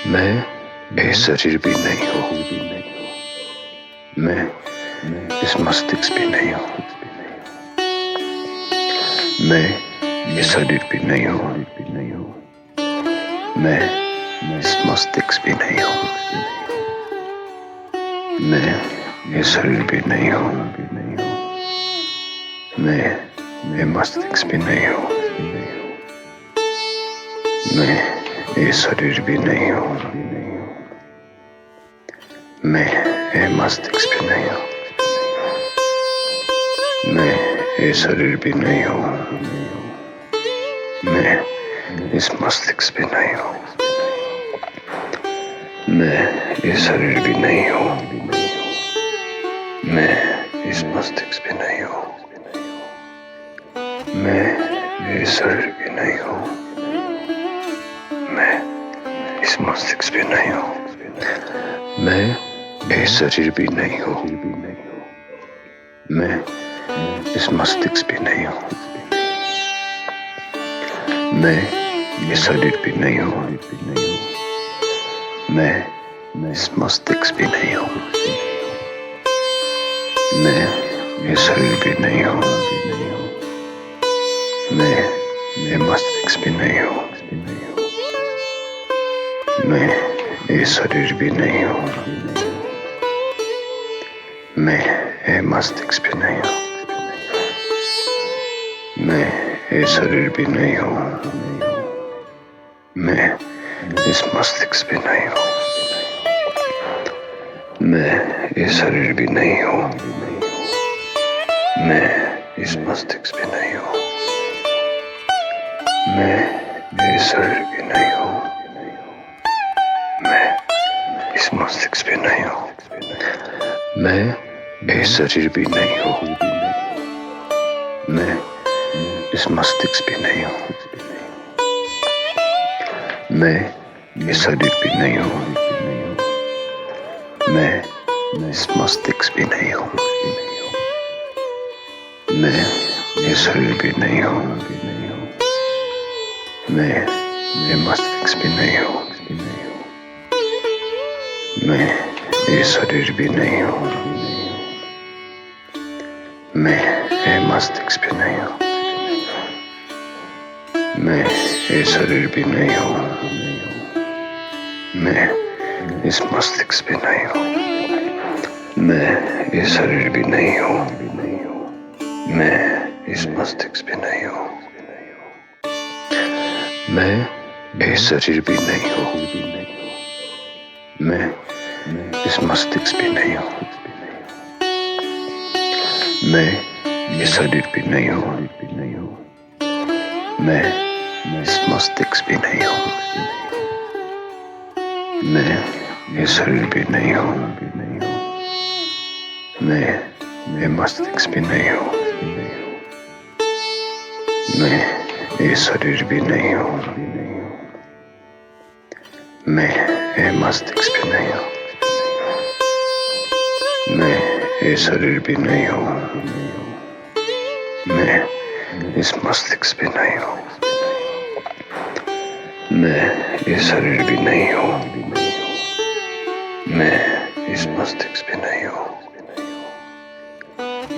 मैं ये शरीर भी नहीं हूँ, मैं इस मस्तिष्क भी नहीं हूँ, मैं ये शरीर भी नहीं हूँ, मैं इस मस्तिष्क भी नहीं हूँ, मैं ये शरीर भी नहीं हूँ, मैं ये मस्तिष्क भी नहीं हूँ, मैं ये शरीर भी नहीं हूँ, मैं ये मस्तिष्क भी नहीं हूँ, मैं ये शरीर भी नहीं हूँ, मैं इस मस्तिष्क भी नहीं हूँ, मैं ये शरीर भी नहीं हूँ, मैं इस मस्तिष्क भी नहीं हूँ, मैं ये शरीर भी नहीं हूँ, मैं इस मस्तिष्क भी नहीं हूँ, मैं ये शरीर भी नहीं हूँ, मैं इस मस्तिष्क भी नहीं हूँ, मैं ये शरीर भी नहीं हूँ, मैं इस मस्तिष्क भी नहीं हूँ, मैं ये शरीर भी नहीं हूँ, मैं ये मस्तिष्क भी नहीं हूँ, मैं ये शरीर भी नहीं हूँ, मैं ये मस्तिष्क भी नहीं हूँ, मैं ये शरीर भी नहीं हूँ, मैं इस मस्तिष्क भी नहीं हूँ, मैं ये शरीर भी नहीं हूँ, मैं इस मस्तिष्क भी नहीं हूँ, मैं ये शरीर भी नहीं हूँ, मैं इस मस्तिष्क भी नहीं हूँ, मैं ये शरीर भी नहीं हूँ, मैं इस मस्तिष्क भी नहीं हूँ, मैं ये शरीर भी नहीं हूँ, मैं इस मस्तिष्क भी नहीं हूँ, मैं ये शरीर भी नहीं हूँ, मैं ये मस्तिष्क भी नहीं हूँ, मैं ये शरीर भी नहीं हूँ, मैं ये मस्तिष्क भी नहीं हूँ, मैं ये शरीर भी नहीं हूँ, मैं इस मस्तिष्क भी नहीं हूँ, मैं ये शरीर भी नहीं हूँ, मैं इस मस्तिष्क भी नहीं हूँ, मैं ये शरीर भी नहीं हूँ, मैं इस मस्तिष्क भी नहीं हूँ, मैं ये शरीर भी नहीं हूँ, मैं इस मस्तिष्क भी नहीं हूँ, मैं ये शरीर भी नहीं हूँ, मैं ये मस्तिष्क भी नहीं हूँ, मैं ये शरीर भी नहीं हूँ, मैं ये मस्तिष्क भी नहीं हूँ, मैं ये शरीर भी नहीं हूँ, मैं इस मस्तिष्क भी नहीं हूँ, मैं ये शरीर भी नहीं हूँ, मैं इस मस्तिष्क भी नहीं हूँ,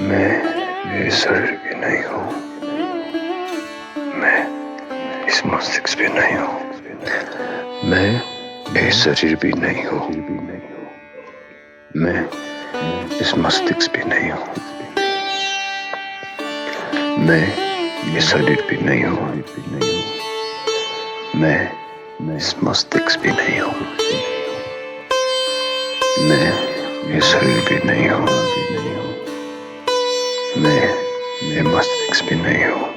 मैं ये शरीर भी नहीं हूँ, मैं इस मस्तिष्क भी नहीं हूँ, मैं ये शरीर भी नहीं हूँ, मैं इस मस्तिष्क भी नहीं हूँ, मैं ये शरीर भी नहीं हूँ, मैं इस मस्तिष्क भी नहीं हूँ, मैं ये शरीर भी नहीं हूँ, मैं ये मस्तिष्क भी नहीं हूँ,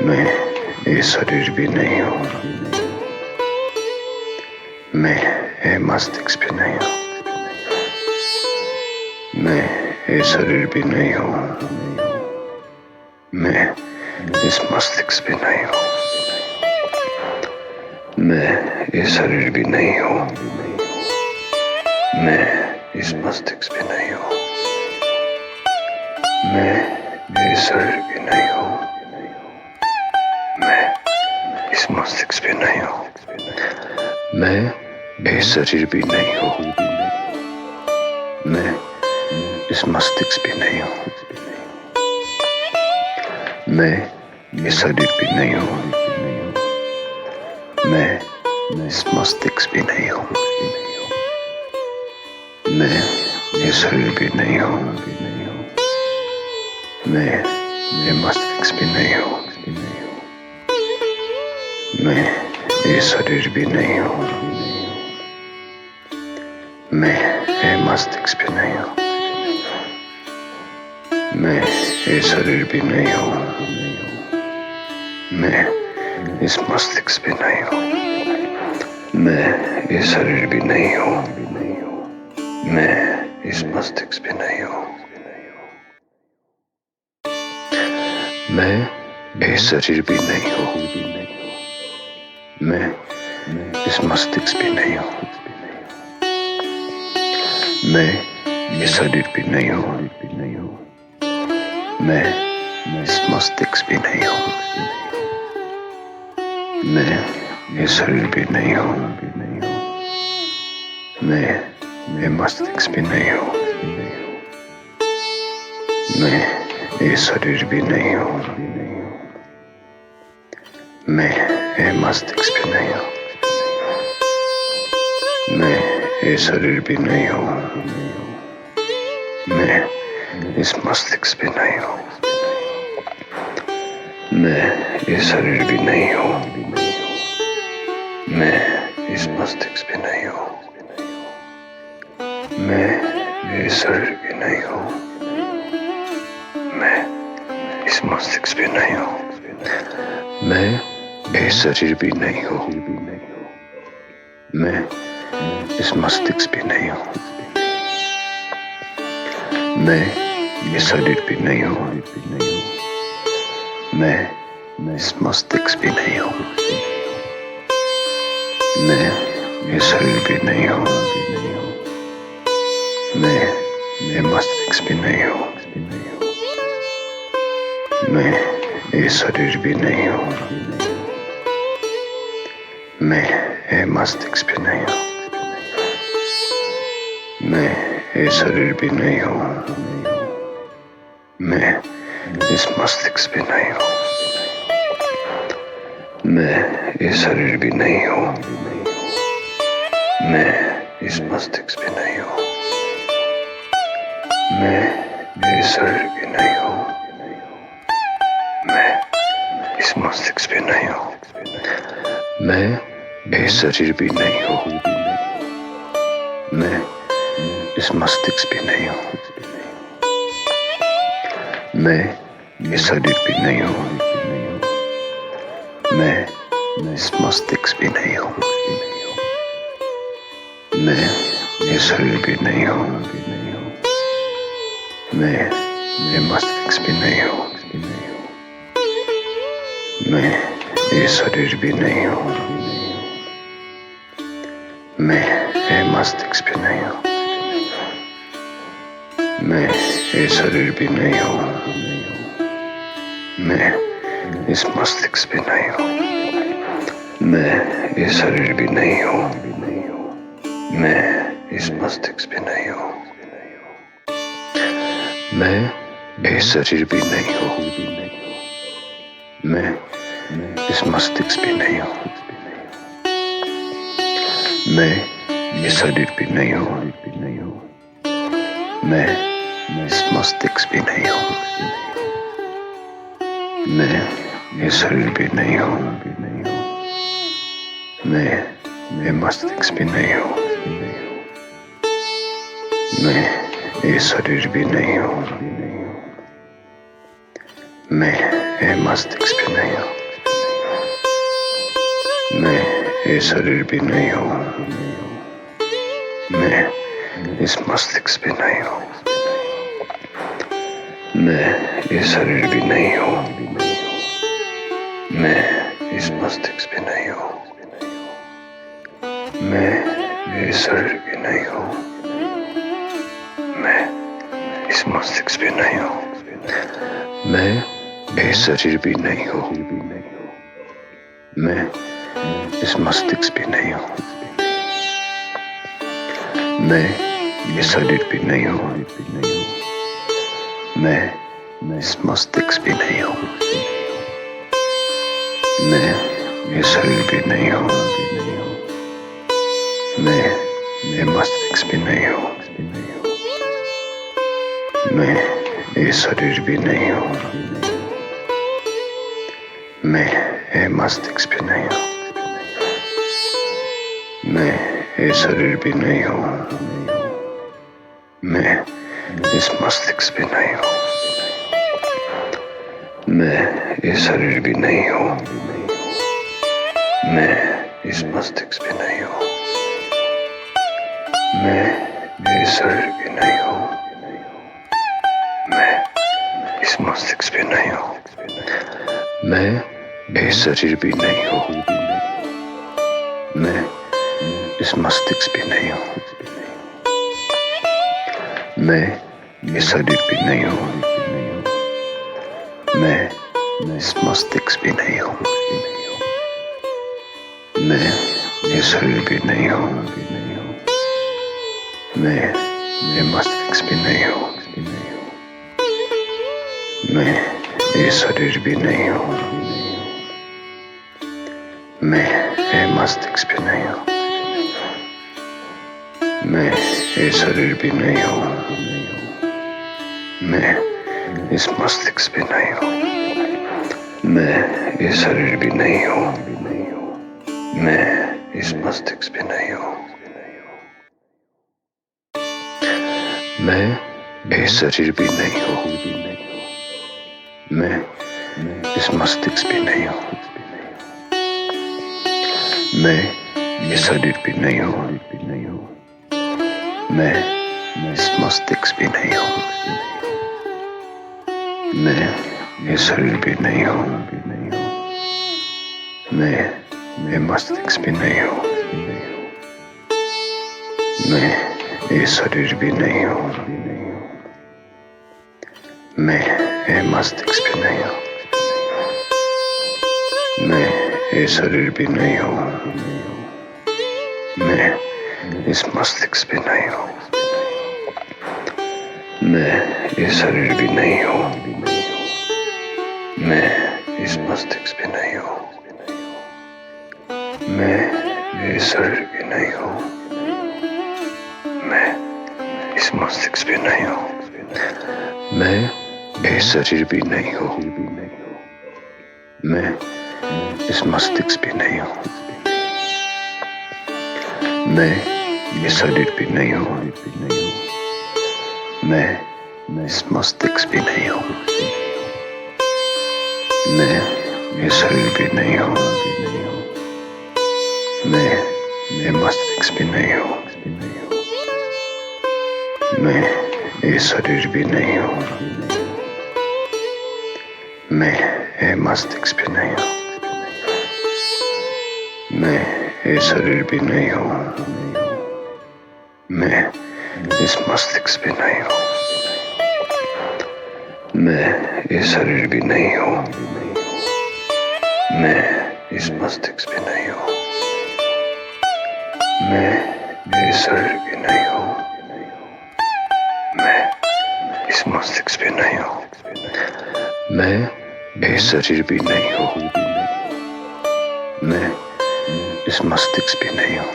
मैं ये शरीर भी नहीं हूँ, मैं ये मस्तिष्क भी नहीं हूँ, मैं ये शरीर भी नहीं हूँ, मैं इस मस्तिष्क भी नहीं हूँ, मैं ये शरीर भी नहीं हूँ, मैं इस मस्तिष्क भी नहीं हूँ, मैं ये शरीर भी नहीं हूँ, मैं इस मस्तिष्क भी नहीं हूँ। मैं ये शरीर भी नहीं हूँ। मैं इस मस्तिष्क भी नहीं हूँ। मैं ये शरीर भी नहीं हूँ। मैं इस मस्तिष्क भी नहीं हूँ। मैं ये शरीर भी नहीं हूँ। मैं ये मस्तिष्क भी नहीं हूँ। मैं ये शरीर भी नहीं हूँ। मैं ये मस्तिष्क भी नहीं हूँ। मैं ये शरीर भी नहीं हूँ। मैं इस मस्तिष्क भी नहीं हूँ। मैं ये शरीर भी नहीं हूँ। मैं इस मस्तिष्क भी नहीं हूँ। मैं ये शरीर भी नहीं हूँ। मैं इस मस्तिष्क भी नहीं हूँ। मैं ये शरीर भी नहीं हूँ। मैं इस मस्तिष्क भी नहीं हूँ। मैं ये शरीर भी नहीं हूँ। मैं ये मस्तिष्क भी नहीं हूँ। मैं ये शरीर भी नहीं हूँ। मैं ये मस्तिष्क भी नहीं हूँ। मैं ये शरीर भी नहीं हूँ। मैं इस मस्तिष्क भी नहीं हूँ। मैं ये शरीर भी नहीं हूँ। मैं इस मस्तिष्क भी नहीं हूँ। मैं ये शरीर भी नहीं हूँ। मैं इस मस्तिष्क भी नहीं हूँ। मैं ये शरीर भी नहीं हूँ। मैं इस मस्तिष्क भी नहीं हूँ। मैं ये शरीर भी नहीं हूँ। मैं इस मस्तिष्क भी नहीं हूँ। मैं ये शरीर भी नहीं हूँ। मैं ये मस्तिष्क भी नहीं हूँ। मैं ये शरीर भी नहीं हूँ। मैं ये मस्तिष्क भी नहीं हूँ। मैं ये शरीर भी नहीं हूँ। मैं इस मस्तिष्क भी नहीं हूँ। मैं ये शरीर भी नहीं हूँ। मैं इस मस्तिष्क भी नहीं हूँ। मैं ये शरीर भी नहीं हूँ। मैं इस मस्तिष्क भी नहीं हूँ। मैं ये शरीर भी नहीं हूँ। मैं इस मस्तिष्क भी नहीं हूँ। मैं ये शरीर भी नहीं हूँ। मैं इस मस्तिष्क भी नहीं हूँ। मैं ये शरीर भी नहीं हूँ। मैं ये मस्तिष्क भी नहीं हूँ। मैं ये शरीर भी नहीं हूँ। मैं ये मस्तिष्क भी नहीं हूँ। मैं ये शरीर भी नहीं हूँ। मैं इस मस्तिष्क भी नहीं हूँ। मैं ये शरीर भी नहीं हूँ। मैं इस मस्तिष्क भी नहीं हूँ। मैं ये शरीर भी नहीं हूँ। मैं इस मस्तिष्क भी नहीं हूँ। मैं ये शरीर भी नहीं हूँ। मैं इस मस्तिष्क भी नहीं हूँ। मैं ये शरीर भी नहीं हूँ। मैं ये मस्तिष्क भी नहीं हूँ। मैं ये शरीर भी नहीं हूँ। मैं ये मस्तिष्क भी नहीं हूँ। मैं ये शरीर भी नहीं हूँ। मैं इस मस्तिष्क भी नहीं हूँ। मैं ये शरीर भी नहीं हूँ। मैं इस मस्तिष्क भी नहीं हूँ। मैं ये शरीर भी नहीं हूँ। मैं इस मस्तिष्क भी नहीं हूँ। मैं ये शरीर भी नहीं हूँ। मैं इस मस्तिष्क भी नहीं हूँ। मैं ये शरीर भी नहीं हूँ। मैं इस मस्तिष्क भी नहीं हूँ। मैं ये शरीर भी नहीं हूँ। मैं ये मस्तिष्क भी नहीं हूँ। मैं ये शरीर भी नहीं हूँ। मैं ये मस्तिष्क भी नहीं हूँ। मैं ये शरीर भी नहीं हूँ। मैं इस मस्तिष्क भी नहीं हूँ। मैं ये शरीर भी नहीं हूँ। मैं इस मस्तिष्क भी नहीं हूँ। मैं ये शरीर भी नहीं हूँ। मैं इस मस्तिष्क भी नहीं हूँ। मैं ये शरीर भी नहीं हूँ। मैं इस मस्तिष्क भी नहीं हूँ। मैं ये शरीर भी नहीं हूँ। मैं इस मस्तिष्क भी नहीं हूँ। मैं ये शरीर भी नहीं हूँ। मैं ये मस्तिष्क भी नहीं हूँ। मैं ये शरीर भी नहीं हूँ। मैं ये मस्तिष्क भी नहीं हूँ। मैं ये शरीर भी नहीं हूँ। मैं इस मस्तिष्क भी नहीं हूँ। मैं ये शरीर भी नहीं हूँ। मैं इस मस्तिष्क भी नहीं हूँ। मैं ये शरीर भी नहीं हूँ। मैं इस मस्तिष्क भी नहीं हूँ। मैं ये शरीर भी नहीं हूँ। मैं इस मस्तिष्क भी नहीं हूँ। मैं ये शरीर भी नहीं हूँ। मैं ये मस्तिष्क भी नहीं हूँ। मैं ये शरीर भी नहीं हूँ। मैं ये मस्तिष्क भी नहीं हूँ। मैं ये शरीर भी नहीं हूँ। मैं इस मस्तिष्क भी नहीं हूँ। मैं ये शरीर भी नहीं हूँ। मैं इस मस्तिष्क भी नहीं हूँ। मैं ये शरीर भी नहीं हूँ। मैं इस मस्तिष्क भी नहीं हूँ। मैं ये शरीर भी नहीं हूँ। मैं इस मस्तिष्क भी नहीं हूँ। मैं ये शरीर भी नहीं हूँ। मैं इस मस्तिष्क भी नहीं हूँ। मैं ये शरीर भी नहीं हूँ। मैं ये मस्तिष्क भी नहीं हूँ। मैं ये शरीर भी नहीं हूँ। मैं ये मस्तिष्क भी नहीं हूँ। मैं ये शरीर भी नहीं हूँ। मैं इस मस्तिष्क भी नहीं हूँ। मैं ये शरीर भी नहीं हूँ। मैं इस मस्तिष्क भी नहीं हूँ। मैं ये शरीर भी नहीं हूँ। मैं इस मस्तिष्क भी नहीं हूँ। मैं ये शरीर भी नहीं हूँ। मैं इस मस्तिष्क भी नहीं हूँ।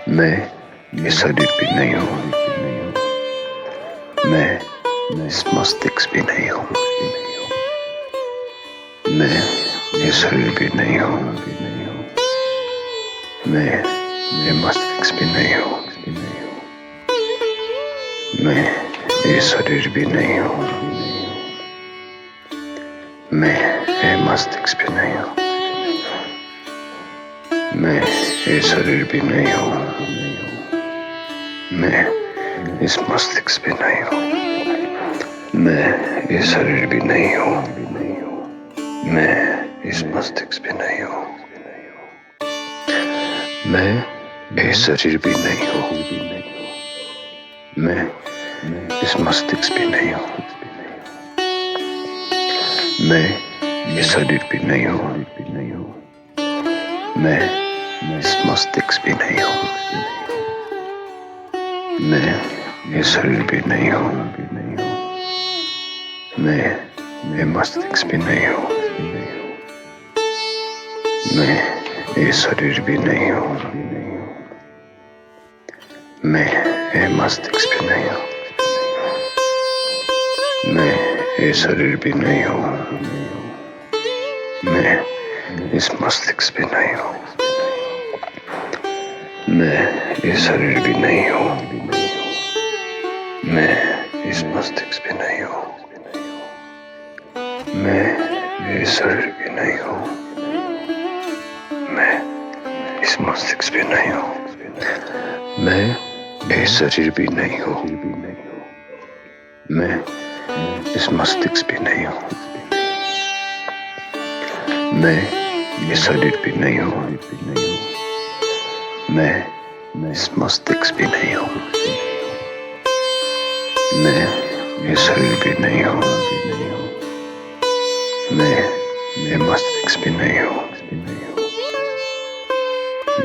मैं ये शरीर भी नहीं हूँ। मैं इस मस्तिष्क भी नहीं हूँ। मैं ये शरीर भी नहीं हूँ। मैं ये मस्तिष्क भी नहीं हूँ। मैं ये शरीर भी नहीं हूँ। मैं ये मस्तिष्क भी नहीं हूँ। मैं ये शरीर भी नहीं हूँ। मैं इस मस्तिष्क भी नहीं हूँ। मैं ये शरीर भी नहीं हूँ। मैं इस मस्तिष्क भी नहीं हूँ। मैं ये शरीर भी नहीं हूँ। मैं इस मस्तिष्क भी नहीं हूँ। मैं ये शरीर भी नहीं हूँ, मैं इस मस्तिष्क भी नहीं हूँ, मैं ये शरीर भी नहीं हूँ, मैं ये मस्तिष्क भी नहीं हूँ, मैं ये शरीर भी नहीं हूँ, मैं ये मस्तिष्क भी नहीं हूँ, मैं ये शरीर भी नहीं हूँ, मैं इस मस्तिष्क भी नहीं हूँ, मैं ये शरीर भी नहीं हूँ, मैं इस मस्तिष्क भी नहीं हूँ, मैं ये शरीर भी नहीं हूँ, मैं इस मस्तिष्क भी नहीं हूँ, मैं ये शरीर भी नहीं हूँ, मैं इस मस्तिष्क भी नहीं हूँ, मैं ये शरीर भी नहीं हूँ, मैं इस मस्तिष्क भी नहीं हूँ, मैं ये शरीर भी नहीं हूँ, मैं ये मस्तिष्क भी नहीं हूँ,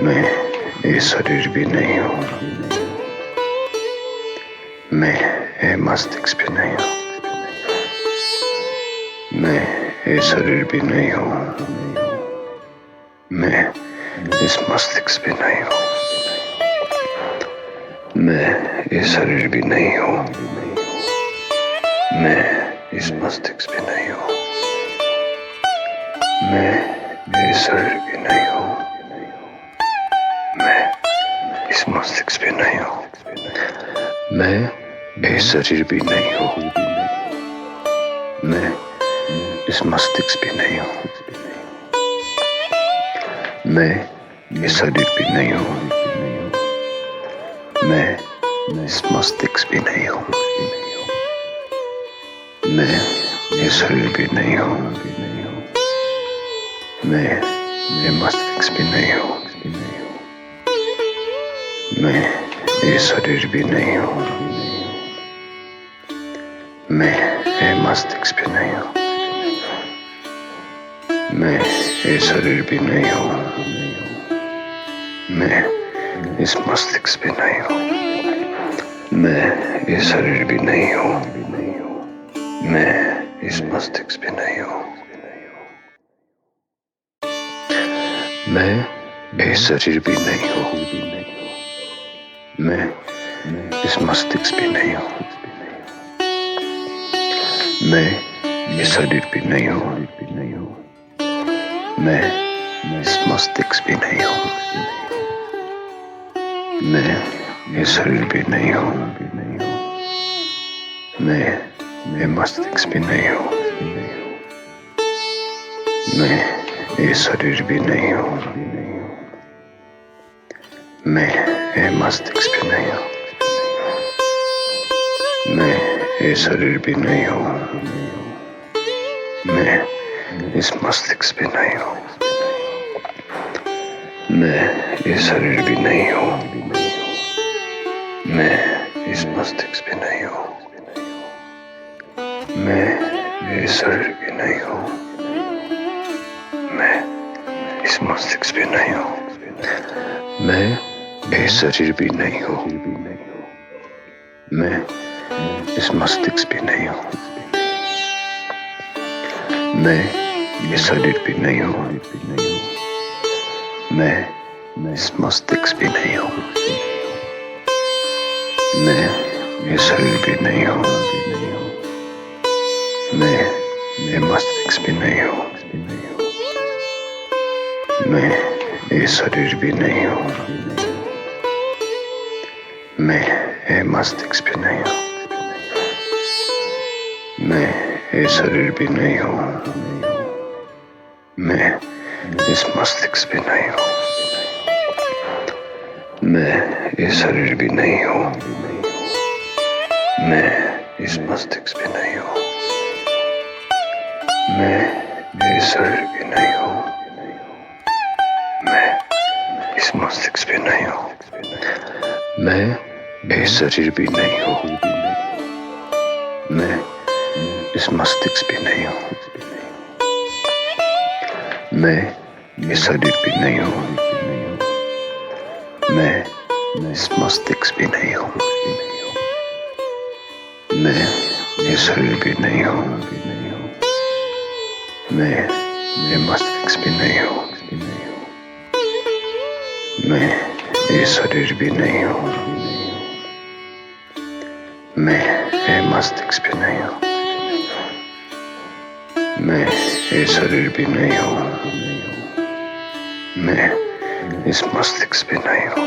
मैं ये शरीर भी नहीं हूँ, मैं ये मस्तिष्क भी नहीं हूँ, मैं ये शरीर भी नहीं हूँ, मैं इस मस्तिष्क भी नहीं हूँ, मैं ये शरीर भी नहीं हूँ, मैं इस मस्तिष्क भी नहीं हूँ, मैं ये शरीर भी नहीं हूँ, मैं इस मस्तिष्क भी नहीं हूँ, मैं ये शरीर भी नहीं हूँ, मैं इस मस्तिष्क भी नहीं हूँ, मैं ये शरीर भी नहीं हूँ, मैं इस मस्तिष्क भी नहीं हूँ, मैं ये शरीर भी नहीं हूँ, मैं ये मस्तिष्क भी नहीं हूँ, मैं ये शरीर भी नहीं हूँ, मैं ये मस्तिष्क भी नहीं हूँ, मैं ये शरीर भी नहीं हूँ, मैं इस मस्तिष्क भी नहीं हूँ, मैं ये शरीर भी नहीं हूँ, मैं इस मस्तिष्क भी नहीं हूँ, मैं ये शरीर भी नहीं हूँ, मैं इस मस्तिष्क भी नहीं हूँ, मैं ये शरीर भी नहीं हूँ, मैं इस मस्तिष्क भी नहीं हूँ, मैं ये शरीर भी नहीं हूँ, मैं ये मस्तिष्क भी नहीं हूँ, मैं ये शरीर भी नहीं हूँ, मैं ये मस्तिष्क भी नहीं हूँ, मैं ये शरीर भी नहीं हूँ, मैं इस मस्तिष्क भी नहीं हूँ, मैं ये शरीर भी नहीं हूँ, मैं इस मस्तिष्क भी नहीं हूँ, मैं ये शरीर भी नहीं हूँ, मैं इस मस्तिष्क भी नहीं हूँ, मैं ये शरीर भी नहीं हूँ, मैं इस मस्तिष्क भी नहीं हूँ, मैं ये शरीर भी नहीं हूँ, मैं इस मस्तिष्क भी नहीं हूँ, मैं ये शरीर भी नहीं हूँ, मैं ये मस्तिष्क भी नहीं हूँ, मैं ये शरीर भी नहीं हूँ, मैं ये मस्तिष्क भी नहीं हूँ, मैं ये शरीर भी नहीं हूँ, मैं इस मस्तिष्क भी नहीं हूँ, मैं ये शरीर भी नहीं हूँ, मैं इस मस्तिष्क भी नहीं हूँ, मैं ये शरीर भी नहीं हूँ, मैं इस मस्तिष्क भी नहीं हूँ, मैं ये शरीर भी नहीं हूँ, मैं इस मस्तिष्क भी नहीं हूँ, मैं ये शरीर भी नहीं हूँ, मैं इस मस्तिष्क भी नहीं हूँ, मैं ये शरीर भी नहीं हूँ, मैं ये मस्तिष्क भी नहीं हूँ, मैं ये शरीर भी नहीं हूँ, मैं ये मस्तिष्क भी नहीं हूँ, मैं ये शरीर भी नहीं हूँ, मैं इस मस्तिष्क भी नहीं हूँ,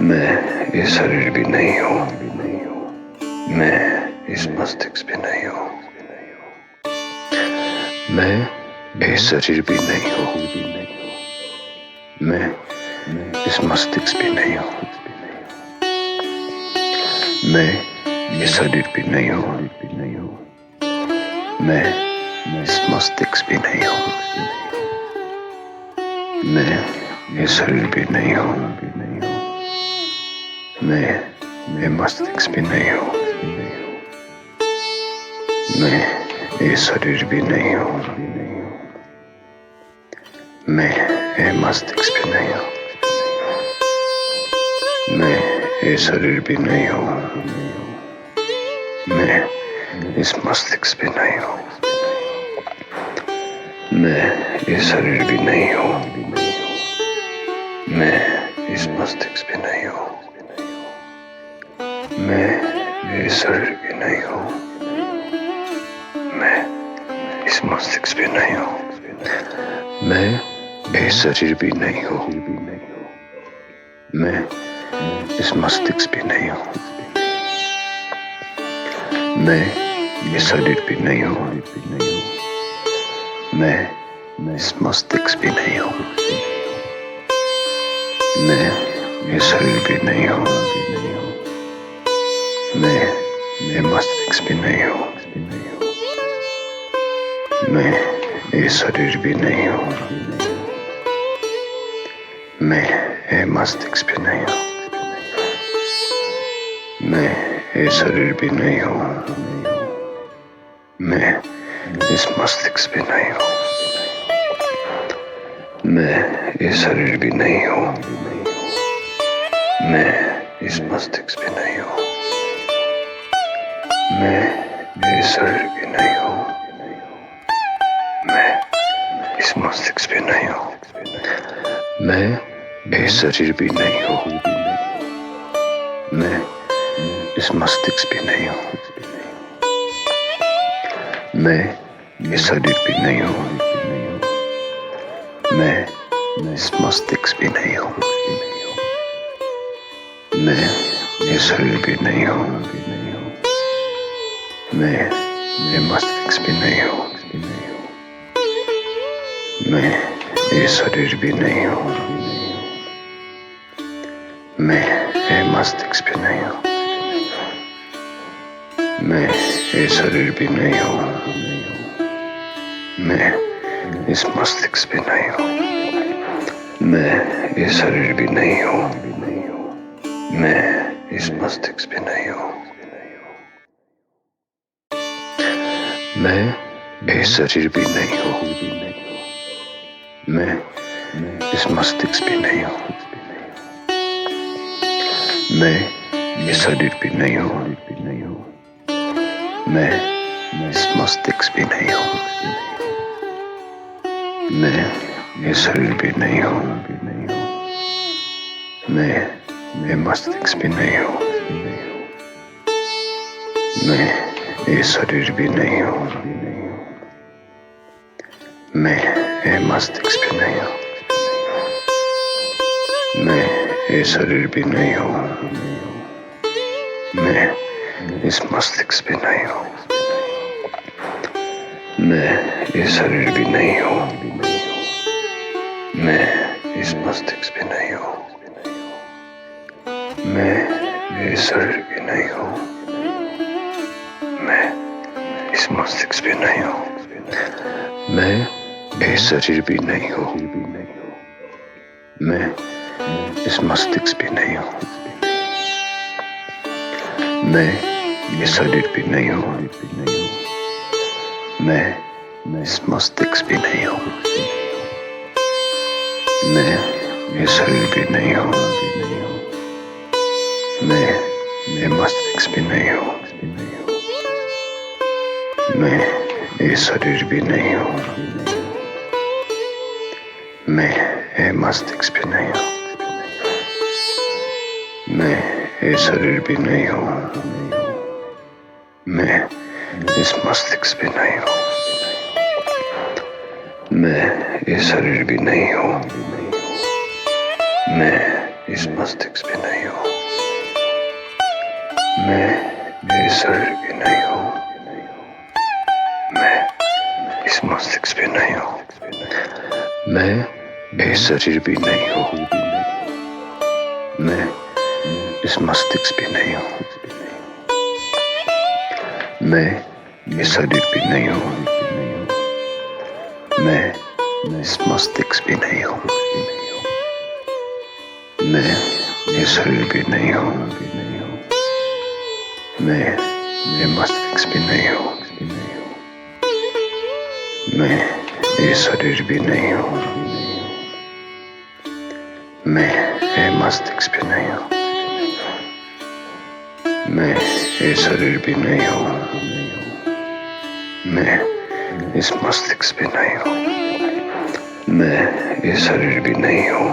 मैं ये शरीर भी नहीं हूँ, मैं इस मस्तिष्क भी नहीं हूँ, मैं ये शरीर भी नहीं हूँ, मैं इस मस्तिष्क भी नहीं हूँ, मैं ये शरीर भी नहीं हूँ, मैं इस मस्तिष्क भी नहीं हूँ, मैं ये शरीर भी नहीं हूँ, मैं ये मस्तिष्क भी नहीं हूँ, मैं ये शरीर भी नहीं हूँ, मैं ये मस्तिष्क भी नहीं हूँ, मैं ये शरीर भी नहीं हूँ, मैं इस मस्तिष्क भी नहीं हूँ, मैं ये शरीर भी नहीं हूँ, मैं इस मस्तिष्क भी नहीं हूँ, मैं ये शरीर भी नहीं हूँ, मैं इस मस्तिष्क भी नहीं हूँ, मैं ये शरीर भी नहीं हूँ, मैं इस मस्तिष्क भी नहीं हूँ, मैं ये शरीर भी नहीं हूँ, मैं इस मस्तिष्क भी नहीं हूँ, मैं ये शरीर भी नहीं हूँ, मैं ये मस्तिष्क भी नहीं हूँ, मैं ये शरीर भी नहीं हूँ, मैं ये मस्तिष्क भी नहीं हूँ, मैं ये शरीर भी नहीं हूँ, मैं इस मस्तिष्क भी नहीं हूँ, मैं ये शरीर भी नहीं हूँ, मैं इस मस्तिष्क भी नहीं हूँ, मैं ये शरीर भी नहीं हूँ, मैं इस मस्तिष्क भी नहीं हूँ, मैं ये शरीर भी नहीं हूँ, मैं इस मस्तिष्क भी नहीं हूँ, मैं ये शरीर भी नहीं हूँ, मैं इस मस्तिष्क भी नहीं हूँ, मैं ये शरीर भी नहीं हूँ, मैं ये मस्तिष्क भी नहीं हूँ, मैं ये शरीर भी नहीं हूँ, मैं ये मस्तिष्क भी नहीं हूँ, मैं ये शरीर भी नहीं हूँ, मैं इस मस्तिष्क भी नहीं हूँ, मैं ये शरीर भी नहीं हूँ, मैं इस मस्तिष्क भी नहीं हूँ, मैं ये शरीर भी नहीं हूँ, मैं इस मस्तिष्क भी नहीं हूँ, मैं ये शरीर भी नहीं हूँ, मैं इस मस्तिष्क भी नहीं हूँ, मैं ये शरीर भी नहीं हूँ, मैं ये मस्तिष्क भी नहीं हूँ, मैं ये शरीर भी नहीं हूँ, मैं ये मस्तिष्क भी नहीं हूँ, मैं ये शरीर भी नहीं हूँ, मैं इस मस्तिष्क भी नहीं हूँ, मैं ये शरीर भी नहीं हूँ, मैं इस मस्तिष्क भी नहीं हूँ, मैं ये शरीर भी नहीं हूँ, मैं इस मस्तिष्क भी नहीं हूँ, मैं ये शरीर भी नहीं हूँ, मैं इस मस्तिष्क भी नहीं हूँ, मैं ये शरीर भी नहीं हूँ, मैं इस मस्तिष्क भी नहीं हूँ। मैं ये शरीर भी नहीं हूँ। मैं ये मस्तिष्क भी नहीं हूँ। मैं ये शरीर भी नहीं हूँ। मैं ये मस्तिष्क भी नहीं हूँ। मैं ये शरीर भी नहीं हूँ। मैं इस मस्तिष्क भी नहीं हूँ। मैं ये शरीर भी नहीं हूँ। मैं इस मस्तिष्क भी नहीं हूँ। मैं ये शरीर भी नहीं हूँ। मैं इस मस्तिष्क भी नहीं हूँ। मैं ये शरीर भी नहीं हूँ। मैं इस मस्तिष्क भी नहीं हूँ। मैं ये शरीर भी नहीं हूँ। मैं इस मस्तिष्क भी नहीं हूँ। मैं ये शरीर भी नहीं हूँ। मैं ये मस्तिष्क भी नहीं हूँ। मैं ये शरीर भी नहीं हूँ। मैं ये मस्तिष्क भी नहीं हूँ। मैं ये शरीर भी नहीं हूँ। मैं इस मस्तिष्क भी नहीं हूँ। मैं ये शरीर भी नहीं हूँ।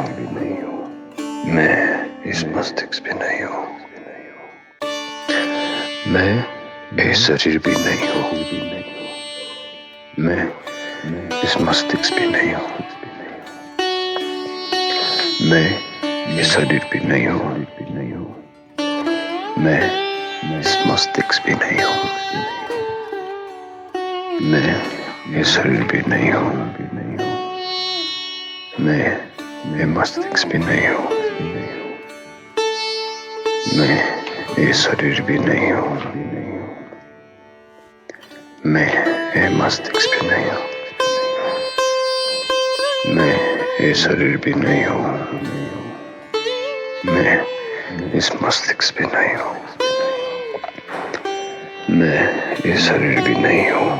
मैं इस मस्तिष्क भी नहीं हूँ। मैं ये शरीर भी नहीं हूँ। मैं इस मस्तिष्क भी नहीं हूँ। मैं ये शरीर भी नहीं हूँ। मैं इस मस्तिष्क भी नहीं हूँ। मैं ये शरीर भी नहीं हूँ। मैं ये मस्तिष्क भी नहीं हूँ। मैं ये शरीर भी नहीं हूँ। मैं ये मस्तिष्क भी नहीं हूँ। मैं ये शरीर भी नहीं हूँ। मैं इस मस्तिष्क भी नहीं हूँ। मैं ये शरीर भी नहीं हूँ।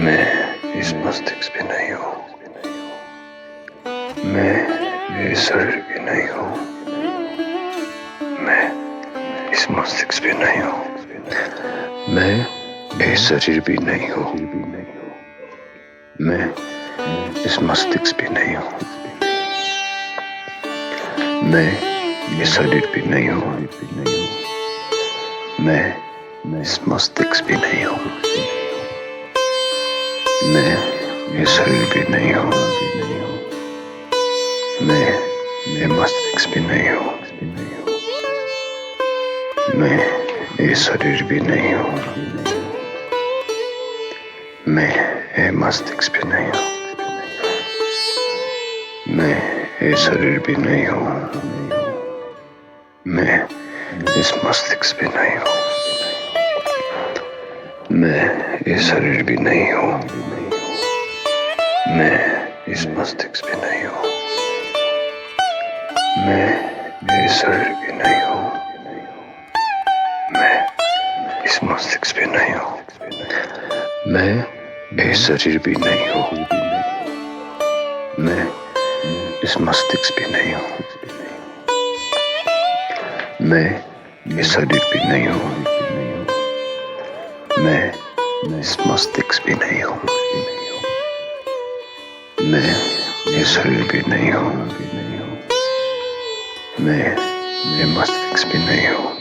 मैं इस मस्तिष्क भी नहीं हूँ। मैं ये शरीर भी नहीं हूँ। मैं इस मस्तिष्क भी नहीं हूँ। मैं ये शरीर भी नहीं हूँ। मैं इस मस्तिष्क भी नहीं हूँ। मैं ये शरीर भी नहीं हूँ। मैं इस मस्तिष्क भी नहीं हूँ। मैं ये शरीर भी नहीं हूँ। मैं ये मस्तिष्क भी नहीं हूँ। मैं ये शरीर भी नहीं हूँ। मैं ये मस्तिष्क भी नहीं हूँ। मैं ये शरीर भी नहीं हूँ। मैं इस मस्तिष्क भी नहीं हूँ। मैं ये शरीर भी नहीं हूँ। मैं इस मस्तिष्क भी नहीं हूँ। मैं ये शरीर भी नहीं हूँ। मैं इस मस्तिष्क भी नहीं हूँ। मैं ये शरीर भी नहीं हूँ। मैं इस मस्तिष्क भी नहीं हूँ। मैं ये शरीर भी नहीं हूँ। मैं इस मस्तिष्क भी नहीं हूँ। मैं ये शरीर भी नहीं हूँ। मैं ये मस्तिष्क भी नहीं हूँ।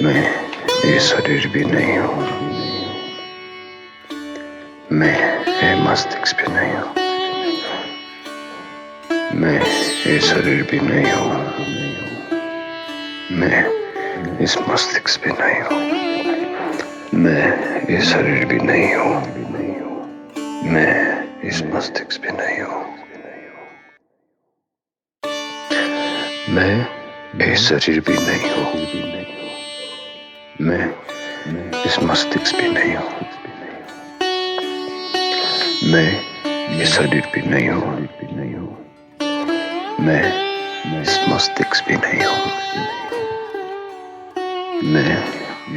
मैं ये शरीर भी नहीं हूँ। मैं ये मस्तिष्क भी नहीं हूँ। मैं ये शरीर भी नहीं हूँ। मैं इस मस्तिष्क भी नहीं हूँ। मैं ये शरीर भी नहीं हूँ। मैं इस मस्तिष्क भी नहीं हूँ। मैं ये शरीर भी नहीं हूँ। मैं इस मस्तिष्क भी नहीं हूँ। मैं ये शरीर भी नहीं हूँ। मैं इस मस्तिष्क भी नहीं हूँ। मैं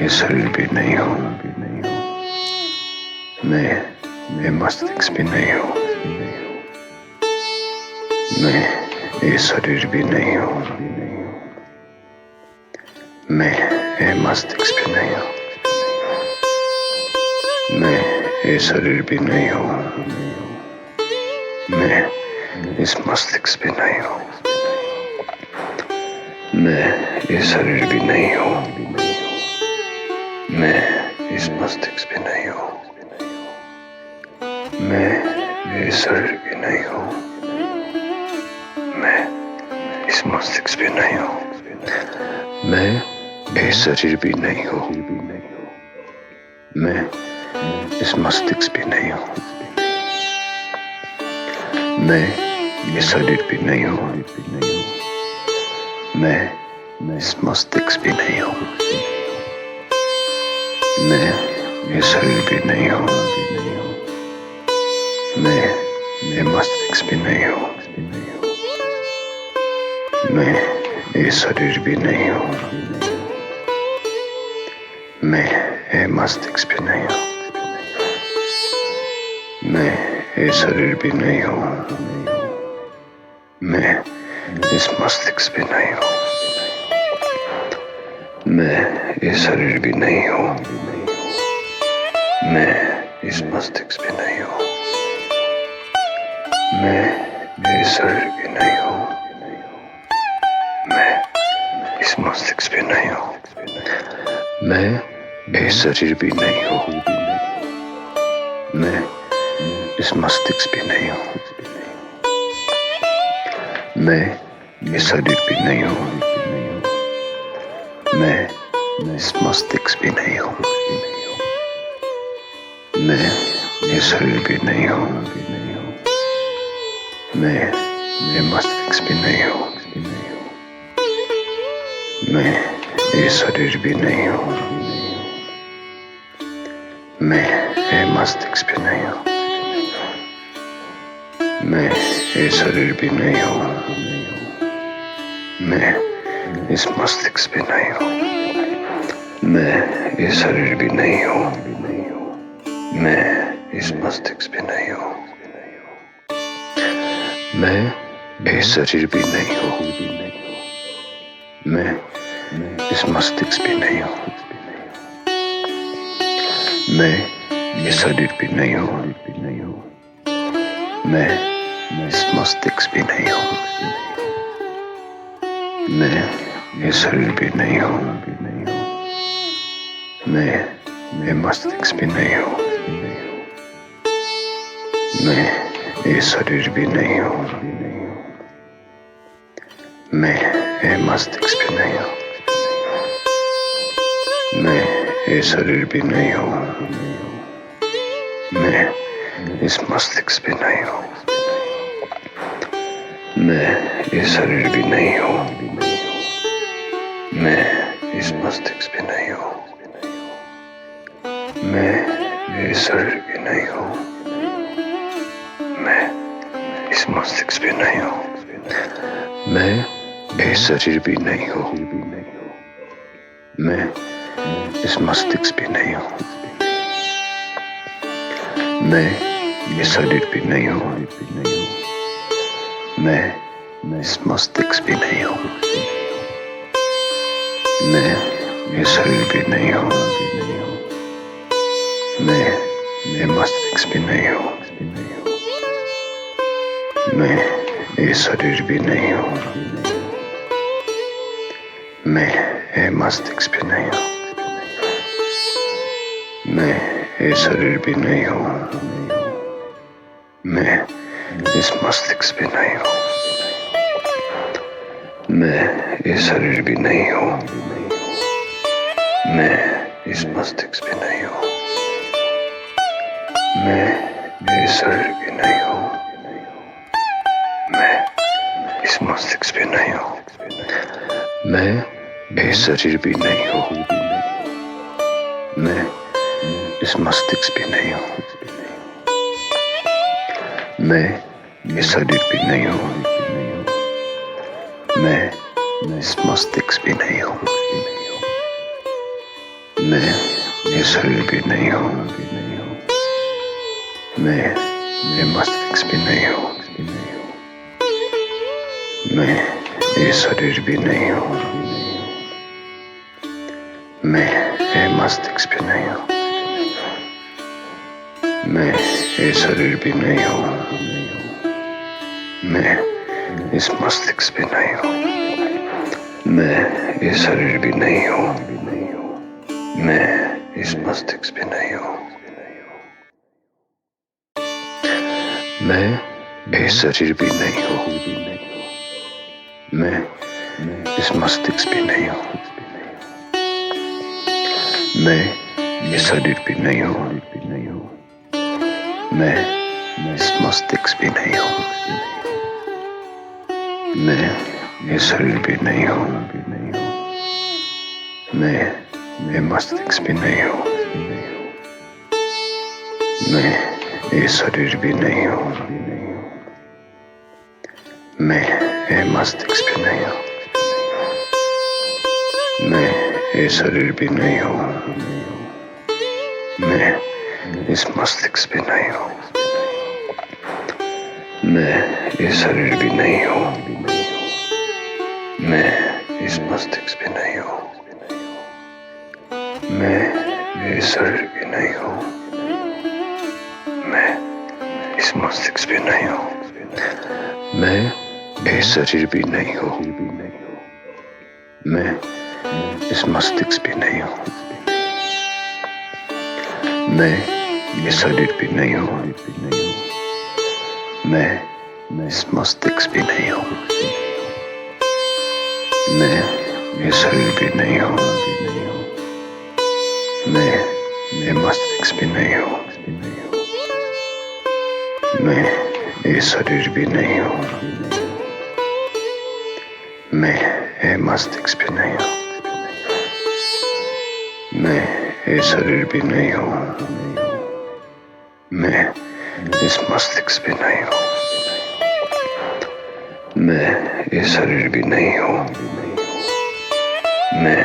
ये शरीर भी नहीं हूँ। मैं ये मस्तिष्क भी नहीं हूँ, मैं ये शरीर भी नहीं हूँ, मैं ये मस्तिष्क भी नहीं हूँ, मैं ये शरीर भी नहीं हूँ, मैं इस मस्तिष्क भी नहीं हूँ, मैं ये शरीर भी नहीं हूँ, मैं इस मस्तिष्क भी नहीं हूँ, मैं ये शरीर भी नहीं हूँ, मैं इस मस्तिष्क भी नहीं हूँ, मैं ये शरीर भी नहीं हूँ, मैं इस मस्तिष्क भी नहीं हूँ, मैं ये शरीर भी नहीं हूँ, मैं इस मस्तिष्क भी नहीं हूँ, मैं ये शरीर भी नहीं हूँ, मैं ये मस्तिष्क भी नहीं हूँ, मैं ये शरीर भी नहीं हूँ, मैं ये मस्तिष्क भी नहीं हूँ, मैं ये शरीर भी नहीं हूँ, मैं इस मस्तिष्क भी नहीं हूँ, मैं ये शरीर भी नहीं हूँ, मैं इस मस्तिष्क भी नहीं हूँ, मैं ये शरीर भी नहीं हूँ, मैं इस मस्तिष्क भी नहीं हूँ, मैं ये शरीर भी नहीं हूँ, मैं इस मस्तिष्क भी नहीं हूँ, मैं ये शरीर भी नहीं हूँ, मैं इस मस्तिष्क भी नहीं हूँ, मैं ये शरीर भी नहीं हूँ, मैं ये मस्तिष्क भी नहीं हूँ, मैं ये शरीर भी नहीं हूँ, मैं ये मस्तिष्क भी नहीं हूँ, मैं ये शरीर भी नहीं हूँ, मैं इस मस्तिष्क भी नहीं हूँ, मैं ये शरीर भी नहीं हूँ, मैं इस मस्तिष्क भी नहीं हूँ, मैं ये शरीर भी नहीं हूँ, मैं इस मस्तिष्क भी नहीं हूँ, मैं ये शरीर भी नहीं हूँ, मैं इस मस्तिष्क भी नहीं हूँ, मैं ये शरीर भी नहीं हूँ, मैं ये मस्तिष्क भी नहीं हूँ, मैं ये शरीर भी नहीं हूँ, मैं ये मस्तिष्क भी नहीं हूँ, मैं ये शरीर भी नहीं हूँ, मैं इस मस्तिष्क भी नहीं हूँ, मैं ये शरीर भी नहीं हूँ, मैं इस मस्तिष्क भी नहीं हूँ, मैं ये शरीर भी नहीं हूँ, मैं इस मस्तिष्क भी नहीं हूँ, मैं ये शरीर भी नहीं हूँ, मैं इस मस्तिष्क भी नहीं हूँ, मैं ये शरीर भी नहीं हूँ, मैं इस मस्तिष्क भी नहीं हूँ, मैं ये शरीर भी नहीं हूँ, मैं ये मस्तिष्क भी नहीं हूँ, मैं ये शरीर भी नहीं हूँ, मैं ये मस्तिष्क भी नहीं हूँ, मैं ये शरीर भी नहीं हूँ, मैं इस मस्तिष्क भी नहीं हूँ, मैं ये शरीर भी नहीं हूँ, मैं इस मस्तिष्क भी नहीं हूँ, मैं ये शरीर भी नहीं हूँ, मैं इस मस्तिष्क भी नहीं हूँ, मैं ये शरीर भी नहीं हूँ, मैं इस मस्तिष्क भी नहीं हूँ, मैं ये शरीर भी नहीं हूँ, मैं इस मस्तिष्क भी नहीं हूँ, मैं ये शरीर भी नहीं हूँ, मैं ये मस्तिष्क भी नहीं हूँ, मैं ये शरीर भी नहीं हूँ, मैं ये मस्तिष्क भी नहीं हूँ, मैं ये शरीर भी नहीं हूँ, मैं इस मस्तिष्क भी नहीं हूँ, मैं ये शरीर भी नहीं हूँ, मैं इस मस्तिष्क भी नहीं हूँ, मैं ये शरीर भी नहीं हूँ, मैं इस मस्तिष्क भी नहीं हूँ, मैं ये शरीर भी नहीं हूँ, मैं इस मस्तिष्क भी नहीं हूँ, मैं ये शरीर भी नहीं हूँ, मैं ये मस्तिष्क भी नहीं हूँ, मैं ये शरीर भी नहीं हूँ, मैं ये मस्तिष्क भी नहीं हूँ, मैं ये शरीर भी नहीं हूँ, मैं इस मस्तिष्क भी नहीं हूँ, मैं ये शरीर भी नहीं हूँ, मैं इस मस्तिष्क भी नहीं हूँ, मैं ये शरीर भी नहीं हूँ, मैं इस मस्तिष्क भी नहीं हूँ, मैं ये शरीर भी नहीं हूँ, मैं इस मस्तिष्क भी नहीं हूँ, मैं ये शरीर भी नहीं हूँ, मैं इस मस्तिष्क भी नहीं हूँ, मैं ये शरीर भी नहीं हूँ, मैं ये मस्तिष्क भी नहीं हूँ, मैं ये शरीर भी नहीं हूँ, मैं ये मस्तिष्क भी नहीं हूँ, मैं ये शरीर भी नहीं हूँ, मैं इस मस्तिष्क भी नहीं हूँ, मैं ये शरीर भी नहीं हूँ, मैं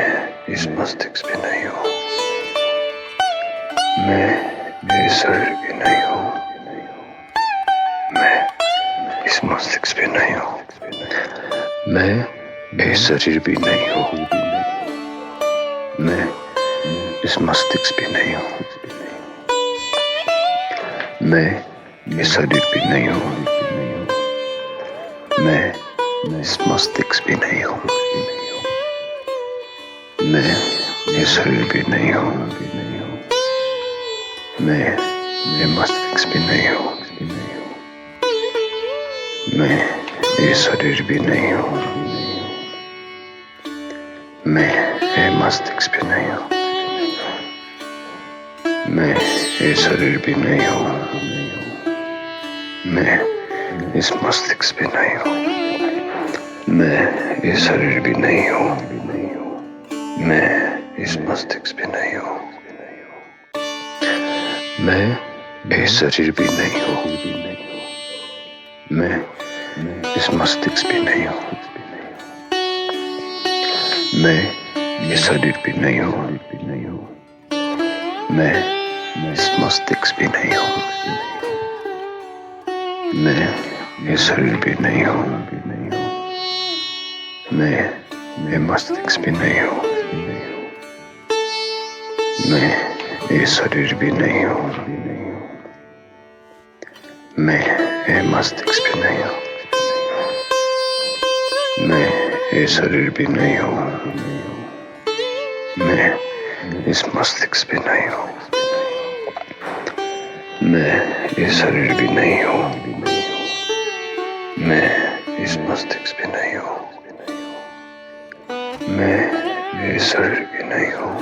इस मस्तिष्क भी नहीं हूँ, मैं ये शरीर भी नहीं हूँ, मैं इस मस्तिष्क भी नहीं हूँ, मैं ये शरीर भी नहीं हूँ, मैं इस मस्तिष्क भी नहीं हूँ, मैं ये शरीर भी नहीं हूँ, मैं इस मस्तिष्क भी नहीं हूँ, मैं ये शरीर भी नहीं हूँ, मैं ये मस्तिष्क भी नहीं हूँ, मैं ये शरीर भी नहीं हूँ, मैं ये मस्तिष्क भी नहीं हूँ, मैं ये शरीर भी नहीं हूँ, मैं इस मस्तिष्क भी नहीं हूँ, मैं ये शरीर भी नहीं हूँ, मैं इस मस्तिष्क भी नहीं हूँ, मैं ये शरीर भी नहीं हूँ, मैं इस मस्तिष्क भी नहीं हूँ, मैं ये शरीर भी नहीं हूँ, मैं इस मस्तिष्क भी नहीं हूँ, मैं ये शरीर भी नहीं हूँ, मैं ये मस्तिष्क भी नहीं हूँ, मैं ये शरीर भी नहीं हूँ, मैं ये मस्तिष्क भी नहीं हूँ, मैं ये शरीर भी नहीं हूँ, मैं इस मस्तिष्क भी नहीं हूँ, मैं ये शरीर भी नहीं हूँ, मैं इस मस्तिष्क भी नहीं हूँ, मैं ये शरीर भी नहीं हूँ,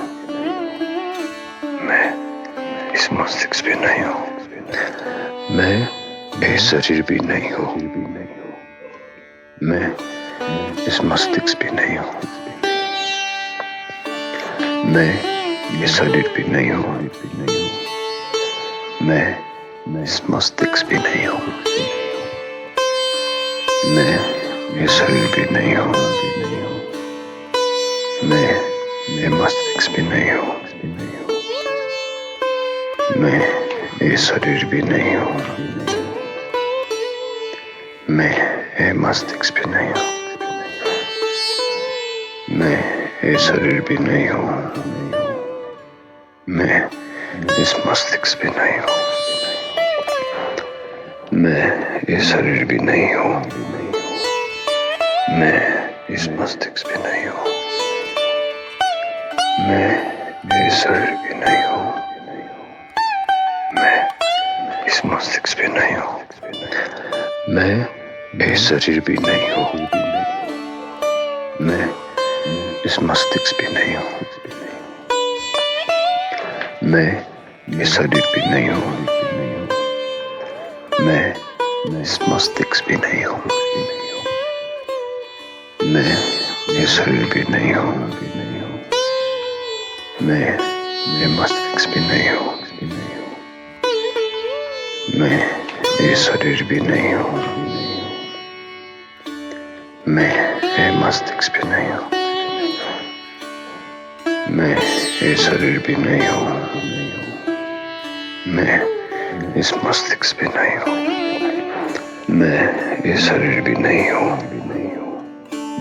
मैं इस मस्तिष्क भी नहीं हूँ, मैं ये शरीर भी नहीं हूँ, मैं इस मस्तिष्क भी नहीं हूँ, मैं ये शरीर भी नहीं हूँ, मैं इस मस्तिष्क भी नहीं हूँ, मैं ये शरीर भी नहीं हूँ, मैं ये मस्तिष्क भी नहीं हूँ, मैं ये शरीर भी नहीं हूँ। मैं ये मस्तिष्क भी नहीं हूँ। मैं ये शरीर भी नहीं हूँ। मैं इस मस्तिष्क भी नहीं हूँ। मैं ये शरीर भी नहीं हूँ। मैं इस मस्तिष्क भी नहीं हूँ। मैं ये शरीर भी नहीं हूँ। मैं इस मस्तिष्क भी नहीं हूँ। मैं ये शरीर भी नहीं हूँ। मैं इस मस्तिष्क भी नहीं हूँ। मैं ये शरीर भी नहीं हूँ। मैं इस मस्तिष्क भी नहीं हूँ। मैं ये शरीर भी नहीं हूँ। मैं ये मस्तिष्क भी नहीं हूँ। मैं ये शरीर भी नहीं हूँ। मैं ये मस्तिष्क भी नहीं हूँ। मैं ये शरीर भी नहीं हूँ। मैं इस मस्तिष्क भी नहीं हूँ। मैं ये शरीर भी नहीं हूँ।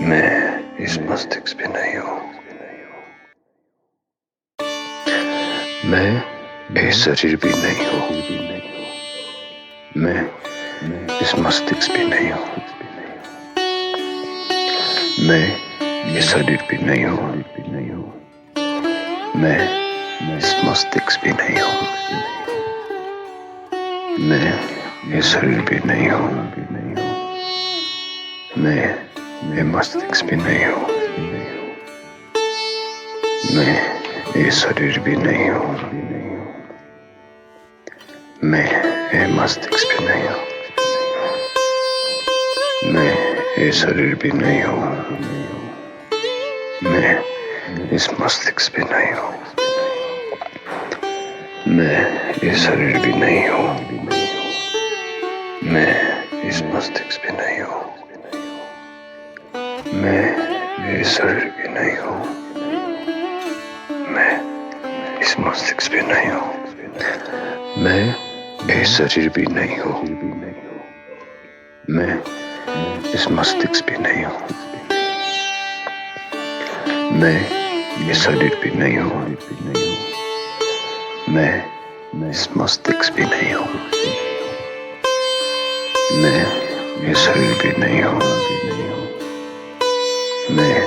मैं इस मस्तिष्क भी नहीं हूँ। मैं ये शरीर भी नहीं हूँ। मैं इस मस्तिष्क भी नहीं हूँ। मैं ये शरीर भी नहीं हूँ। मैं इस मस्तिष्क भी नहीं हूँ। मैं ये शरीर भी नहीं हूँ। मैं ये मस्तिष्क भी नहीं हूँ। मैं ये शरीर भी नहीं हूँ। मैं ये मस्तिष्क भी नहीं हूँ। मैं ये शरीर भी नहीं हूँ। मैं इस मस्तिष्क भी नहीं हूँ। मैं ये शरीर भी नहीं हूँ। मैं इस मस्तिष्क भी नहीं हूँ। मैं ये शरीर भी नहीं हूँ। मैं इस मस्तिष्क भी नहीं हूँ। मैं ये शरीर भी नहीं हूँ। मैं इस मस्तिष्क भी नहीं हूँ। मैं ये शरीर भी नहीं हूँ। मैं इस मस्तिष्क भी नहीं हूँ। मैं ये शरीर भी नहीं हूँ। मैं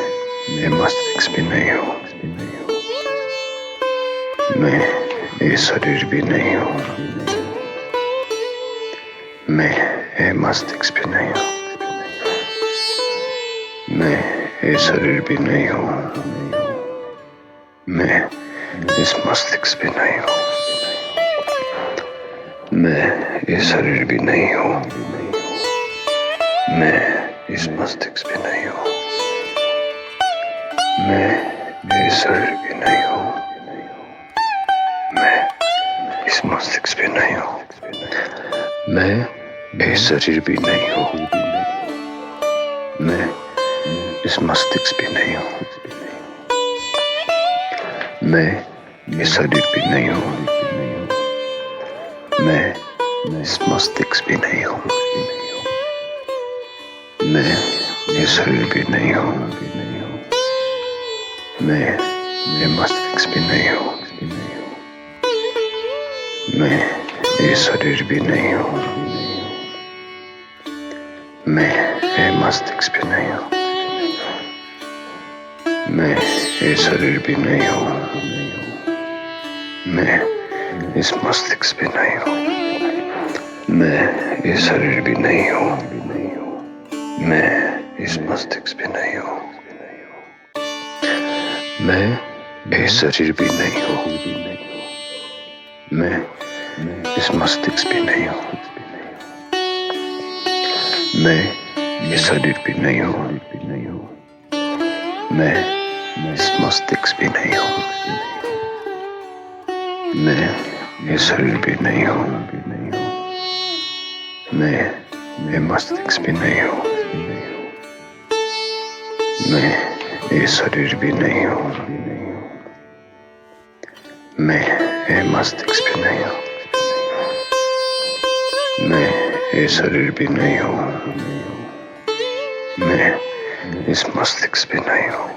ये मस्तिष्क भी नहीं हूँ। मैं ये शरीर भी नहीं हूँ। मैं ये मस्तिष्क भी नहीं हूँ। मैं ये शरीर भी नहीं हूँ। मैं इस मस्तिष्क भी नहीं हूँ। मैं ये शरीर भी नहीं हूँ। मैं इस मस्तिष्क भी नहीं हूँ। मैं ये शरीर भी नहीं हूँ। मैं इस मस्तिष्क भी नहीं हूँ। मैं ये शरीर भी नहीं हूँ। मैं इस मस्तिष्क भी नहीं हूँ। मैं ये शरीर भी नहीं हूँ। मैं इस मस्तिष्क भी नहीं हूँ। मैं ये शरीर भी नहीं हूँ। मैं ये मस्तिष्क भी नहीं हूँ। मैं ये शरीर भी नहीं हूँ। मैं ये मस्तिष्क भी नहीं हूँ। मैं ये शरीर भी नहीं हूँ। मैं इस मस्तिष्क भी नहीं हूँ। मैं ये शरीर भी नहीं हूँ। मैं इस मस्तिष्क भी नहीं हूँ। मैं ये शरीर भी नहीं हूँ। मैं इस मस्तिष्क भी नहीं हूँ। मैं ये शरीर भी नहीं हूँ। मैं इस मस्तिष्क भी नहीं हूँ। मैं ये शरीर भी नहीं हूँ। मैं ये मस्तिष्क भी नहीं हूँ। मैं ये शरीर भी नहीं हूँ। मैं ये मस्तिष्क भी नहीं हूँ। मैं ये शरीर भी नहीं हूँ, मैं इस मस्तिष्क भी नहीं हूँ,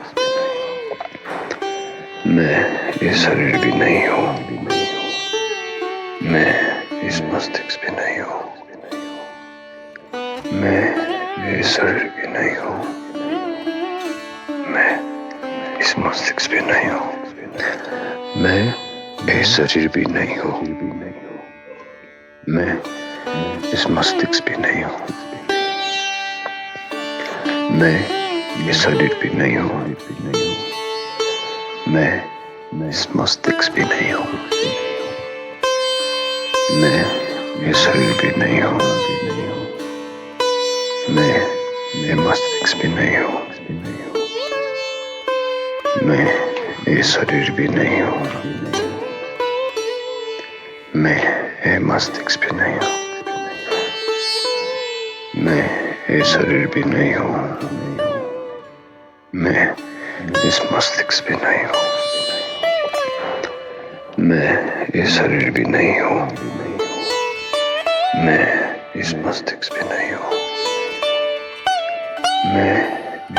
मैं ये शरीर भी नहीं हूँ, मैं इस मस्तिष्क भी नहीं हूँ, मैं ये शरीर भी नहीं हूँ, मैं इस मस्तिष्क भी नहीं हूँ, मैं ये शरीर भी नहीं हूँ, मैं इस मस्तिष्क भी नहीं हूँ, मैं ये शरीर भी नहीं हूँ, मैं इस मस्तिष्क भी नहीं हूँ, मैं ये शरीर भी नहीं हूँ, मैं ये मस्तिष्क भी नहीं हूँ, मैं ये शरीर भी नहीं हूँ, मैं ये मस्तिष्क भी नहीं हूँ, मैं ये शरीर भी नहीं हूँ, मैं इस मस्तिष्क भी नहीं हूँ, मैं ये शरीर भी नहीं हूँ, मैं इस मस्तिष्क भी नहीं हूँ, मैं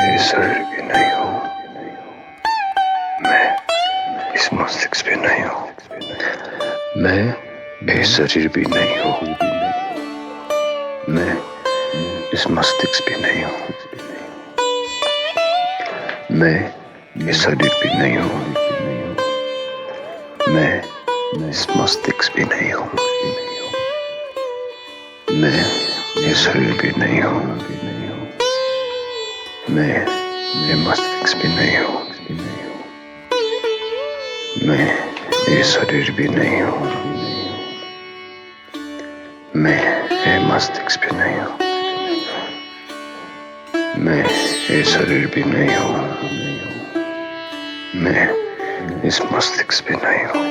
ये शरीर भी नहीं हूँ, मैं इस मस्तिष्क भी नहीं हूँ, मैं ये शरीर भी नहीं हूँ, मैं इस मस्तिष्क भी नहीं हूँ, मैं ये शरीर भी नहीं हूँ, मैं इस मस्तिष्क भी नहीं हूँ, मैं ये शरीर भी नहीं हूँ, मैं ये मस्तिष्क भी नहीं हूँ, मैं ये शरीर भी नहीं हूँ, मैं ये मस्तिष्क भी नहीं हूँ, मैं ये शरीर भी नहीं हूँ, मैं इस मस्तिष्क भी नहीं हूँ,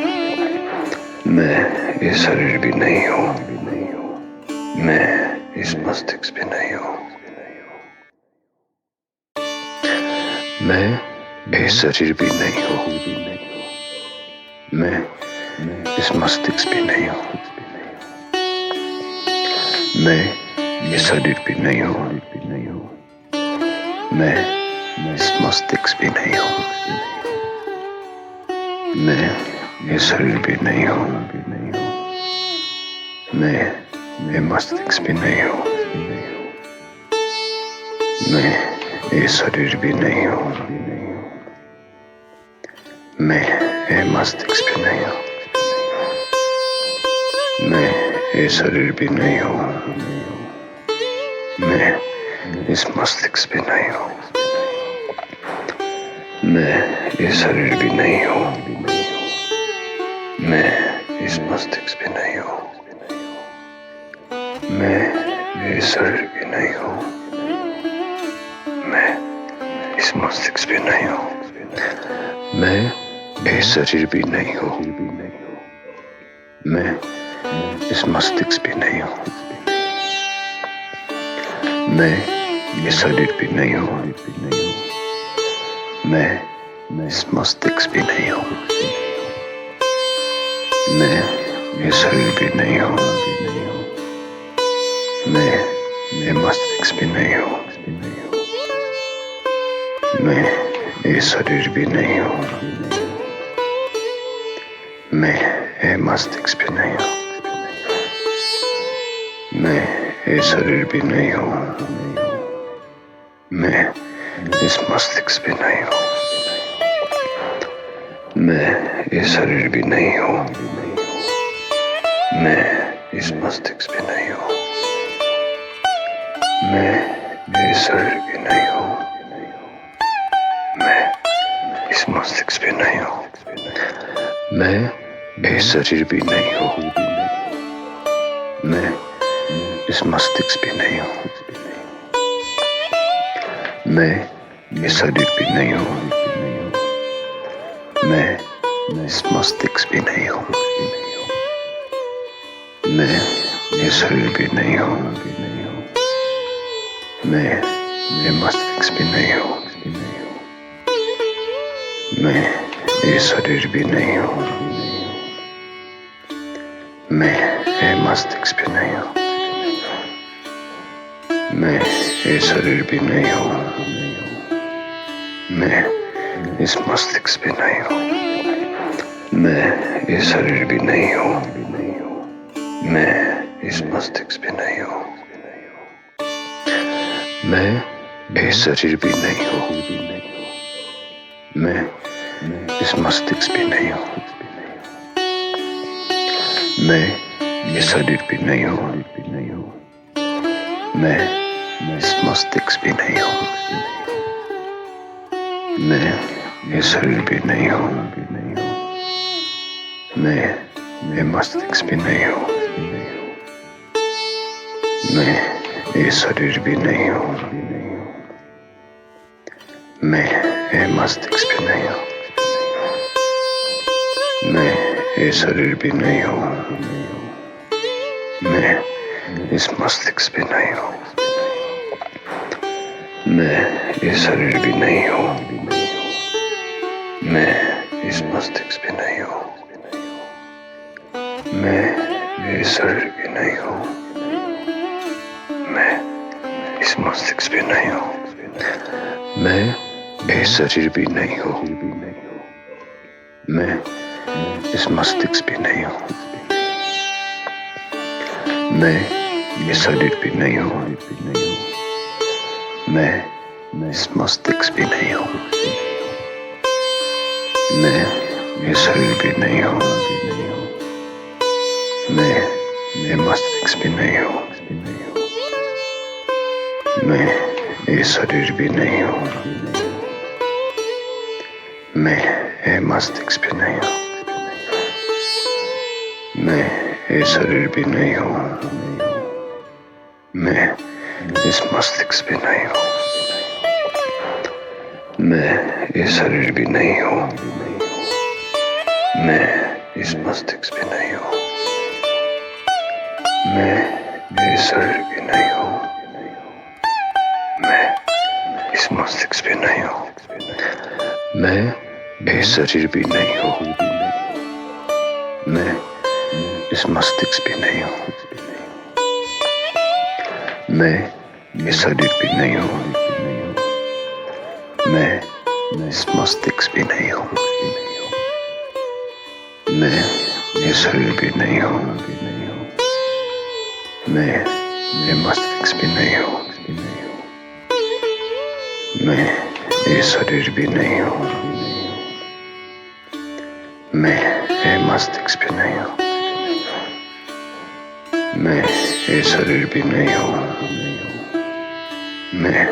मैं ये शरीर भी नहीं हूँ, मैं इस मस्तिष्क भी नहीं हूँ, मैं ये शरीर भी नहीं हूँ, मैं इस मस्तिष्क भी नहीं हूँ, मैं ये शरीर भी नहीं हूँ, मैं इस मस्तिष्क भी नहीं हूँ, मैं ये शरीर भी नहीं हूँ, मैं ये मस्तिष्क भी नहीं हूँ, मैं ये शरीर भी नहीं हूँ, मैं ये मस्तिष्क भी नहीं हूँ, मैं ये शरीर भी नहीं हूँ, मैं इस मस्तिष्क भी नहीं हूँ, मैं ये शरीर भी नहीं हूँ, मैं इस मस्तिष्क भी नहीं हूँ, मैं ये शरीर भी नहीं हूँ, मैं इस मस्तिष्क भी नहीं हूँ, मैं ये शरीर भी नहीं हूँ, मैं इस मस्तिष्क भी नहीं हूँ, मैं ये शरीर भी नहीं हूँ, मैं इस मस्तिष्क भी नहीं हूँ, मैं ये शरीर भी नहीं हूँ, मैं ये मस्तिष्क भी नहीं हूँ, मैं ये शरीर भी नहीं हूँ, मैं ये मस्तिष्क भी नहीं हूँ, मैं ये शरीर भी नहीं हूँ, मैं इस मस्तिष्क भी नहीं हूँ, मैं ये शरीर भी नहीं हूँ, मैं इस मस्तिष्क भी नहीं हूँ, मैं ये शरीर भी नहीं हूँ, मैं इस मस्तिष्क भी नहीं हूँ, मैं ये शरीर भी नहीं हूँ, मैं इस मस्तिष्क भी नहीं हूँ, मैं ये शरीर भी नहीं हूँ, मैं इस मस्तिष्क भी नहीं हूँ, मैं ये शरीर भी नहीं हूँ, मैं ये मस्तिष्क भी नहीं हूँ, मैं ये शरीर भी नहीं हूँ, मैं ये मस्तिष्क भी नहीं हूँ, मैं ये शरीर भी नहीं हूँ, मैं इस मस्तिष्क भी नहीं हूँ, मैं ये शरीर भी नहीं हूँ, मैं इस मस्तिष्क भी नहीं हूँ, मैं ये शरीर भी नहीं हूँ, मैं इस मस्तिष्क भी नहीं हूँ, मैं ये शरीर भी नहीं हूँ, मैं इस मस्तिष्क भी नहीं हूँ, मैं ये शरीर भी नहीं हूँ, मैं ये मस्तिष्क भी नहीं हूँ, मैं ये शरीर भी नहीं हूँ, मैं ये मस्तिष्क भी नहीं हूँ, मैं ये शरीर भी नहीं हूँ, मैं इस मस्तिष्क भी नहीं हूँ, मैं ये शरीर भी नहीं हूँ, मैं इस मस्तिष्क भी नहीं हूँ, मैं ये शरीर भी नहीं हूँ, मैं इस मस्तिष्क भी नहीं हूँ, मैं ये शरीर भी नहीं हूँ, मैं इस मस्तिष्क भी नहीं हूँ, मैं ये शरीर भी नहीं हूँ, मैं इस मस्तिष्क भी नहीं हूँ, मैं ये शरीर भी नहीं हूँ, मैं ये मस्तिष्क भी नहीं हूँ, मैं ये शरीर भी नहीं हूँ, मैं ये मस्तिष्क भी नहीं हूँ, मैं ये शरीर भी नहीं हूँ, मैं इस मस्तिष्क भी नहीं हूँ, मैं ये शरीर भी नहीं हूँ, मैं इस मस्तिष्क भी नहीं हूँ, मैं ये शरीर भी नहीं हूँ, मैं इस मस्तिष्क भी नहीं हूँ, मैं ये शरीर भी नहीं हूँ, मैं इस मस्तिष्क भी नहीं हूँ, मैं ये शरीर भी नहीं हूँ, मैं इस मस्तिष्क भी नहीं हूँ, मैं ये शरीर भी नहीं हूँ, मैं ये मस्तिष्क भी नहीं हूँ, मैं ये शरीर भी नहीं हूँ, मैं ये मस्तिष्क भी नहीं हूँ, मैं ये शरीर भी नहीं हूँ, मैं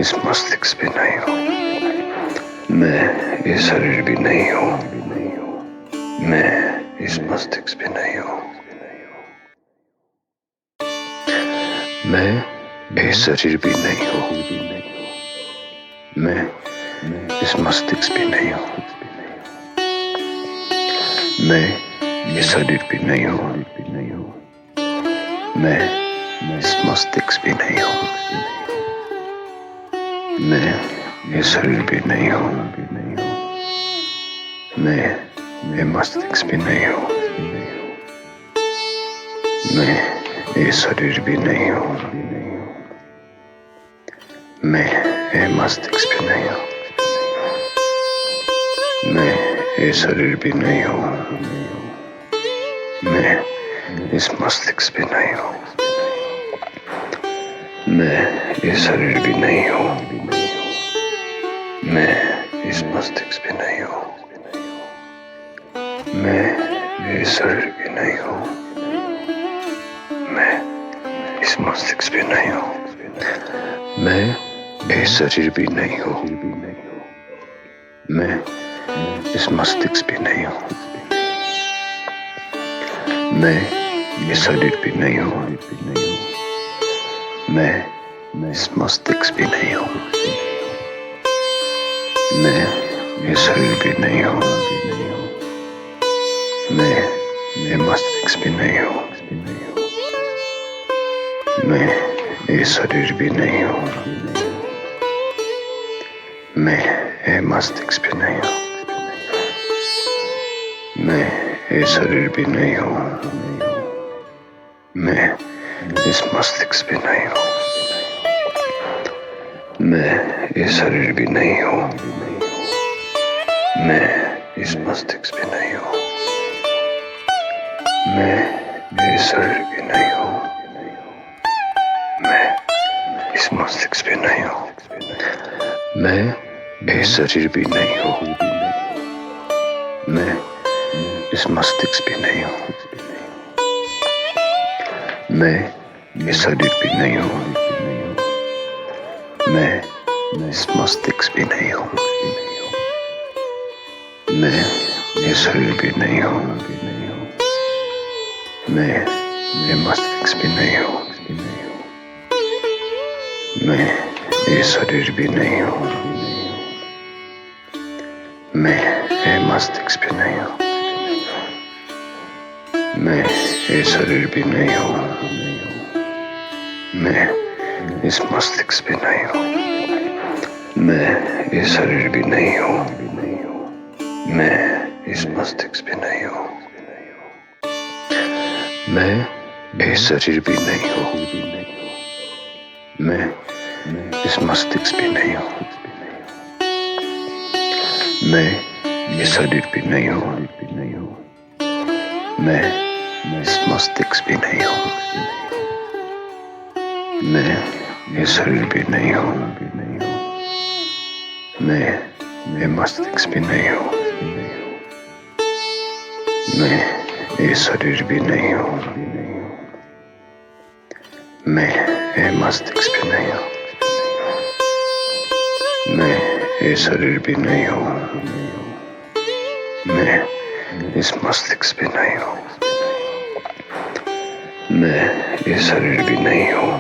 इस मस्तिष्क भी नहीं हूँ, मैं ये शरीर भी नहीं हूँ, मैं इस मस्तिष्क भी नहीं हूँ, मैं ये शरीर भी नहीं हूँ, मैं इस मस्तिष्क भी नहीं हूँ, मैं ये शरीर भी नहीं हूँ, मैं इस मस्तिष्क भी नहीं हूँ, मैं ये शरीर भी नहीं हूँ, मैं ये मस्तिष्क भी नहीं हूँ, मैं ये शरीर भी नहीं हूँ, मैं ये मस्तिष्क भी नहीं हूँ, मैं ये शरीर भी नहीं हूँ, मैं इस मस्तिष्क भी नहीं हूँ, मैं ये शरीर भी नहीं हूँ, मैं इस मस्तिष्क भी नहीं हूँ, मैं ये शरीर भी नहीं हूँ, मैं इस मस्तिष्क भी नहीं हूँ, मैं ये शरीर भी नहीं हूँ, मैं इस मस्तिष्क भी नहीं हूँ, मैं ये शरीर भी नहीं हूँ, मैं इस मस्तिष्क भी नहीं हूँ, मैं ये शरीर भी नहीं हूँ, मैं ये मस्तिष्क भी नहीं हूँ, मैं ये शरीर भी नहीं हूँ, मैं ये मस्तिष्क भी नहीं हूँ, मैं ये शरीर भी नहीं हूँ, मैं इस मस्तिष्क भी नहीं हूँ, मैं ये शरीर भी नहीं हूँ, मैं इस मस्तिष्क भी नहीं हूँ, मैं ये शरीर भी नहीं हूँ, मैं इस मस्तिष्क भी नहीं हूँ, मैं ये शरीर भी नहीं हूँ, मैं इस मस्तिष्क भी नहीं हूँ, मैं ये शरीर भी नहीं हूँ, मैं इस मस्तिष्क भी नहीं हूँ, मैं ये शरीर भी नहीं हूँ, मैं ये मस्तिष्क भी नहीं हूँ, मैं ये शरीर भी नहीं हूँ, मैं ये मस्तिष्क भी नहीं हूँ, मैं ये शरीर भी नहीं हूँ, मैं इस मस्तिष्क भी नहीं हूँ, मैं ये शरीर भी नहीं हूँ, मैं इस मस्तिष्क भी नहीं हूँ, मैं ये शरीर भी नहीं हूँ, मैं इस मस्तिष्क भी नहीं हूँ, मैं ये शरीर भी नहीं हूँ, मैं इस मस्तिष्क भी नहीं हूँ, मैं ये शरीर भी नहीं हूँ, मैं ये मस्तिष्क भी नहीं हूँ, मैं ये शरीर भी नहीं हूँ, मैं ये मस्तिष्क भी नहीं हूँ, मैं ये शरीर भी नहीं हूँ, मैं इस मस्तिष्क भी नहीं हूँ, मैं ये शरीर भी नहीं हूँ,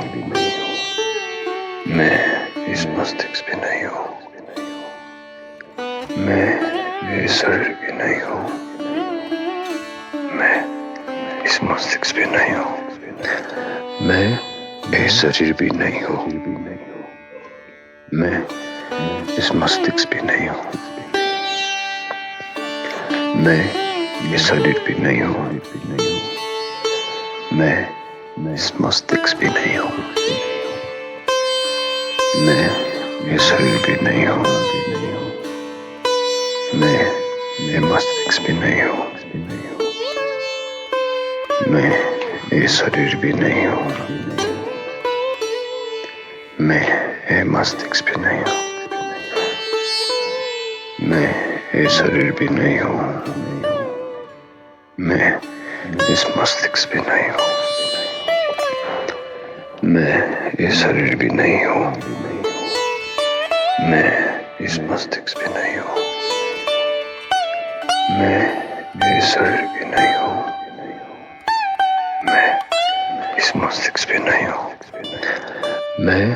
मैं इस मस्तिष्क भी नहीं हूँ, मैं ये शरीर भी नहीं हूँ, मैं इस मस्तिष्क भी नहीं हूँ, मैं ये शरीर भी नहीं हूँ, मैं इस मस्तिष्क भी नहीं हूँ, मैं ये शरीर भी नहीं हूँ, मैं इस मस्तिष्क भी नहीं हूँ, मैं ये शरीर भी नहीं हूँ, मैं ये मस्तिष्क भी नहीं हूँ, मैं ये शरीर भी नहीं हूँ, मैं ये मस्तिष्क भी नहीं हूँ, मैं ये शरीर भी नहीं हूँ, मैं इस मस्तिष्क भी नहीं हूँ, मैं ये शरीर भी नहीं हूँ, मैं इस मस्तिष्क भी नहीं हूँ, मैं ये शरीर भी नहीं हूँ, मैं इस मस्तिष्क भी नहीं हूँ, मैं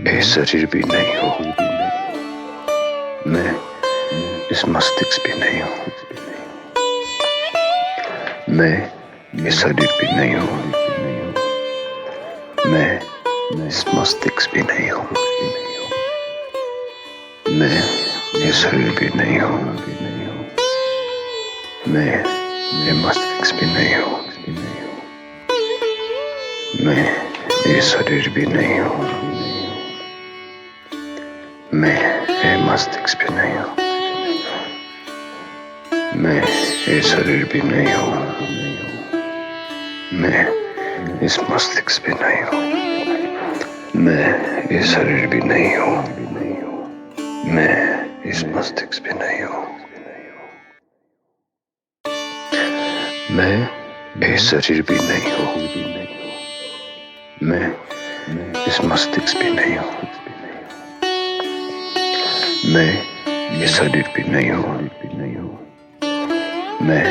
ये शरीर भी नहीं हूँ, मैं इस मस्तिष्क भी नहीं हूँ, मैं ये शरीर भी नहीं हूँ, मैं इस मस्तिष्क भी नहीं हूँ, मैं ये शरीर भी नहीं हूँ, मैं ये मस्तिष्क भी नहीं हूँ, मैं ये शरीर भी नहीं हूँ, मैं ये मस्तिष्क भी नहीं हूँ, मैं ये शरीर भी नहीं हूँ, मैं इस मस्तिष्क भी नहीं हूँ, मैं ये शरीर भी नहीं हूँ, मैं इस मस्तिष्क भी नहीं हूँ, मैं ये शरीर भी नहीं हूँ, मैं इस मस्तिष्क भी नहीं हूँ, मैं ये शरीर भी नहीं हूँ, मैं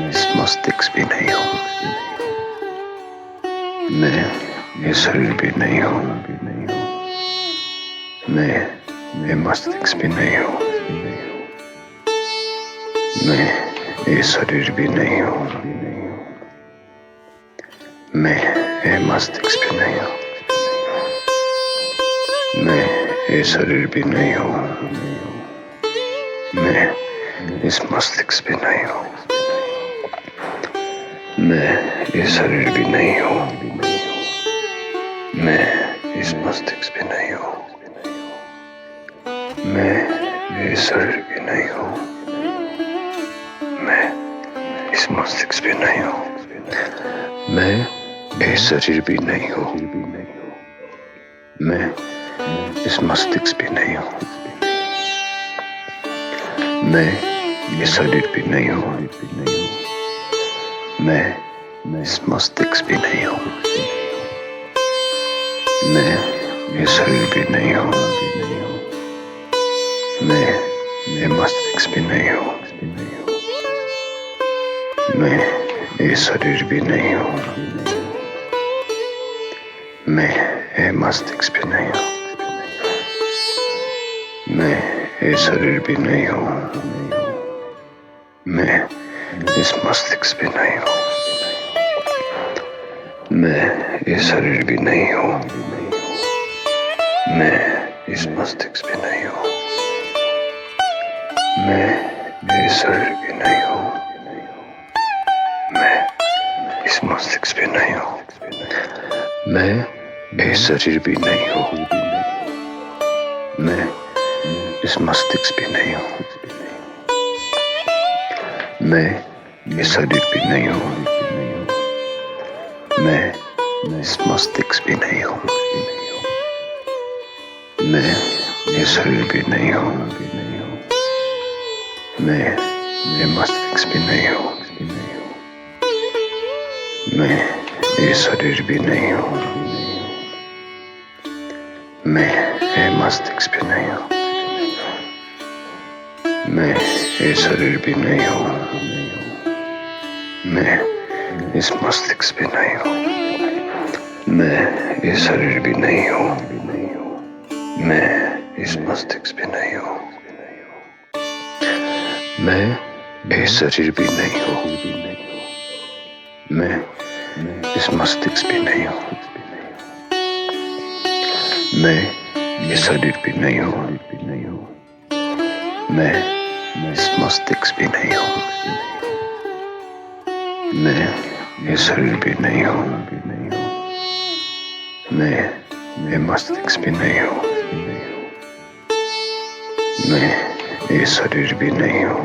इस मस्तिष्क भी नहीं हूँ, मैं ये शरीर भी नहीं हूँ, मैं ये मस्तिष्क भी नहीं हूँ, मैं ये शरीर भी नहीं हूँ, मैं ये मस्तिष्क भी नहीं हूँ, मैं ये शरीर भी नहीं हूँ, मैं इस मस्तिष्क भी नहीं हूँ, मैं ये शरीर भी नहीं हूँ, मैं इस मस्तिष्क भी नहीं हूँ, मैं ये शरीर भी नहीं हूँ, मैं इस मस्तिष्क भी नहीं हूँ, मैं ये शरीर भी नहीं हूँ, मैं इस मस्तिष्क भी नहीं हूँ, मैं ये शरीर भी नहीं हूँ, मैं इस मस्तिष्क भी नहीं हूँ, मैं ये शरीर भी नहीं हूँ, मैं ये मस्तिष्क भी नहीं हूँ, मैं ये शरीर भी नहीं हूँ, मैं ये मस्तिष्क भी नहीं हूँ, मैं ये शरीर भी नहीं हूँ, मैं इस मस्तिष्क भी नहीं हूँ, मैं ये शरीर भी नहीं हूँ, मैं इस मस्तिष्क भी नहीं हूँ, मैं ये शरीर भी नहीं हूँ, मैं इस मस्तिष्क भी नहीं हूँ, मैं ये शरीर भी नहीं हूँ, मैं इस मस्तिष्क भी नहीं हूँ, मैं ये शरीर भी नहीं हूँ, मैं इस मस्तिष्क भी नहीं हूँ, मैं ये शरीर भी नहीं हूँ, मैं ये मस्तिष्क भी नहीं हूँ, मैं ये शरीर भी नहीं हूँ, मैं ये मस्तिष्क भी नहीं हूँ, मैं ये शरीर भी नहीं हूँ, मैं इस मस्तिष्क भी नहीं हूँ, मैं ये शरीर भी नहीं हूँ, मैं इस मस्तिष्क भी नहीं हूँ, मैं ये शरीर भी नहीं हूँ, मैं इस मस्तिष्क भी नहीं हूँ, मैं ये शरीर भी नहीं हूँ, मैं इस मस्तिष्क भी नहीं हूँ, मैं ये शरीर भी नहीं हूँ, मैं ये मस्तिष्क भी नहीं हूँ, मैं ये शरीर भी नहीं हूँ,